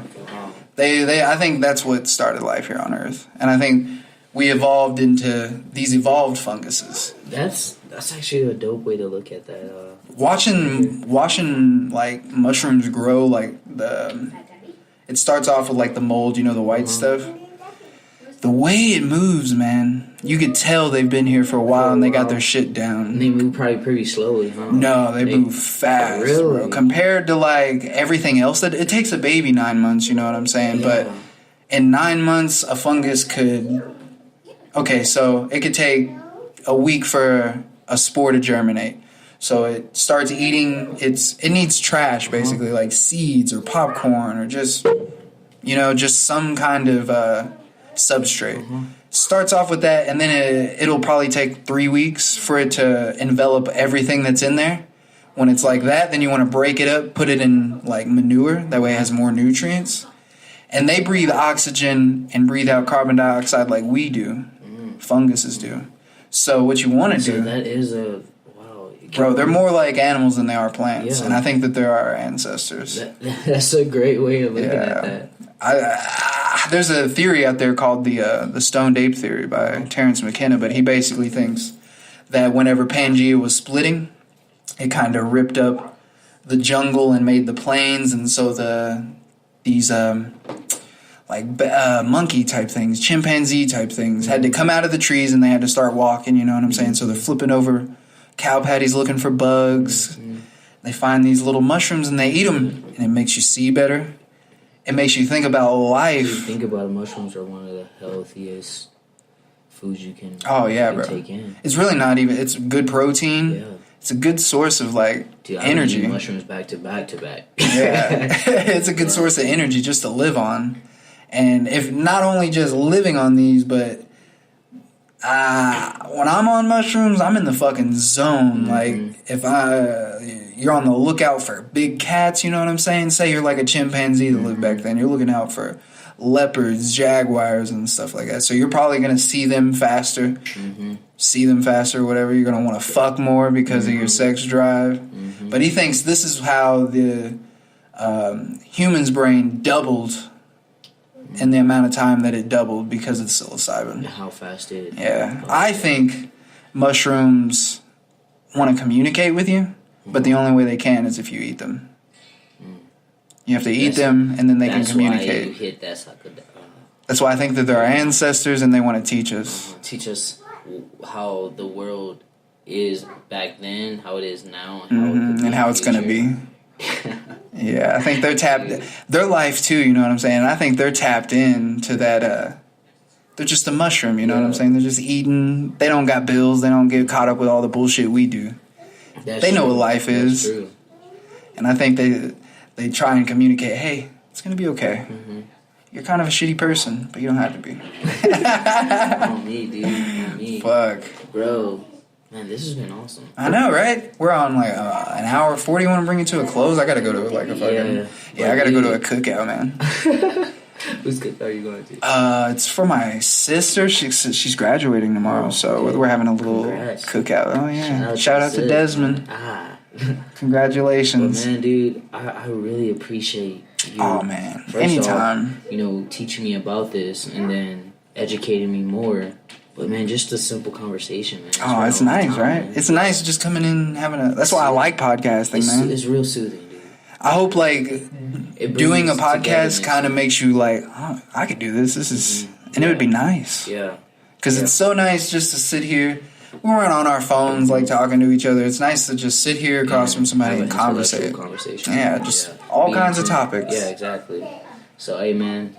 I think that's what started life here on Earth. And I think we evolved into these evolved funguses. That's actually a dope way to look at that. Watching like mushrooms grow, like it starts off with like the mold, the white stuff. The way it moves, man, you could tell they've been here for a while and they got their shit down. And they move probably pretty slowly, huh? No, they move fast, really? Bro. Compared to like everything else, that it takes a baby 9 months. You know what I'm saying? Yeah. But in 9 months, a fungus could. Okay, so it could take a week for a spore to germinate. So it starts eating, it needs trash, basically, like seeds or popcorn or just some kind of substrate. Starts off with that, and then it'll probably take 3 weeks for it to envelop everything that's in there. When it's like that, then you want to break it up, put it in like manure, that way it has more nutrients. And they breathe oxygen and breathe out carbon dioxide like we do. Funguses do. So what you want to do... that is a... Wow. Bro, they're more like animals than they are plants. Yeah. And I think that they're our ancestors. That's a great way of looking at that. There's a theory out there called the stoned ape theory by Terence McKenna, but he basically thinks that whenever Pangea was splitting, it kind of ripped up the jungle and made the plains, and so these monkey type things, chimpanzee type things, had to come out of the trees and they had to start walking, you know what I'm saying? So they're flipping over cow patties looking for bugs. They find these little mushrooms and they eat them, and it makes you see better. It makes you think about life. You think about it, mushrooms are one of the healthiest foods you can take in. It's really not even, it's good protein. Yeah. It's a good source of energy. I eat mushrooms back to back. Yeah. It's a good source of energy just to live on. And if not only just living on these, but When I'm on mushrooms, I'm in the fucking zone. Like, if you're on the lookout for big cats, you know what I'm saying? Say you're like a chimpanzee that lived back then. You're looking out for leopards, jaguars, and stuff like that. So you're probably going to see them faster. Whatever. You're going to want to fuck more because of your sex drive. But he thinks this is how the human's brain doubled in the amount of time that it doubled because of psilocybin. How fast did it? Yeah. I think mushrooms want to communicate with you, but the only way they can is if you eat them. You have to eat them, and then they can communicate. That's why you hit that sucker. That's why I think that they're our ancestors, and they want to teach us. Teach us how the world is back then, how it is now, and how it's going to be. Yeah, I think they're tapped. Their life too, you know what I'm saying? I think they're tapped into that. They're just a mushroom, you know what I'm saying? They're just eating. They don't got bills. They don't get caught up with all the bullshit we do. They know what life is. That's true. And I think they try and communicate. Hey, it's gonna be okay. You're kind of a shitty person, but you don't have to be. On me, dude. On me. Fuck, bro. Man, this has been awesome. I know, right? We're on like an hour 40. You want to bring it to a close? I gotta go to like a fucking I gotta go to a cookout, man. Whose cookout are you going to? It's for my sister. She's graduating tomorrow, so we're having a little cookout. Oh yeah! Shout out to Desmond. Congratulations, man, dude. I really appreciate you. Oh man, anytime. Off, teaching me about this and then educating me more. But man, just a simple conversation, man. Oh, it's nice, right? Man. It's nice just coming in having a. That's why I like podcasting, man. It's real soothing, dude. I hope like doing a podcast kind of makes you like, oh, I could do this. This is, and it would be nice. Yeah. Because it's so nice just to sit here. We weren't on our phones like talking to each other. It's nice to just sit here across from somebody and conversate. Yeah, just all kinds of topics. Yeah, exactly. So, hey, man,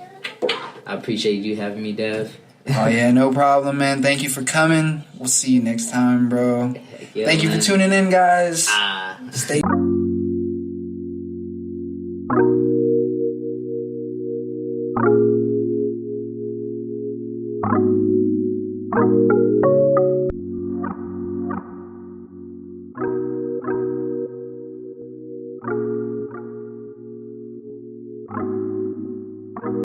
I appreciate you having me, Dev. Oh, yeah, no problem, man. Thank you for coming. We'll see you next time, bro. Yeah, Thank you for tuning in, guys. Stay.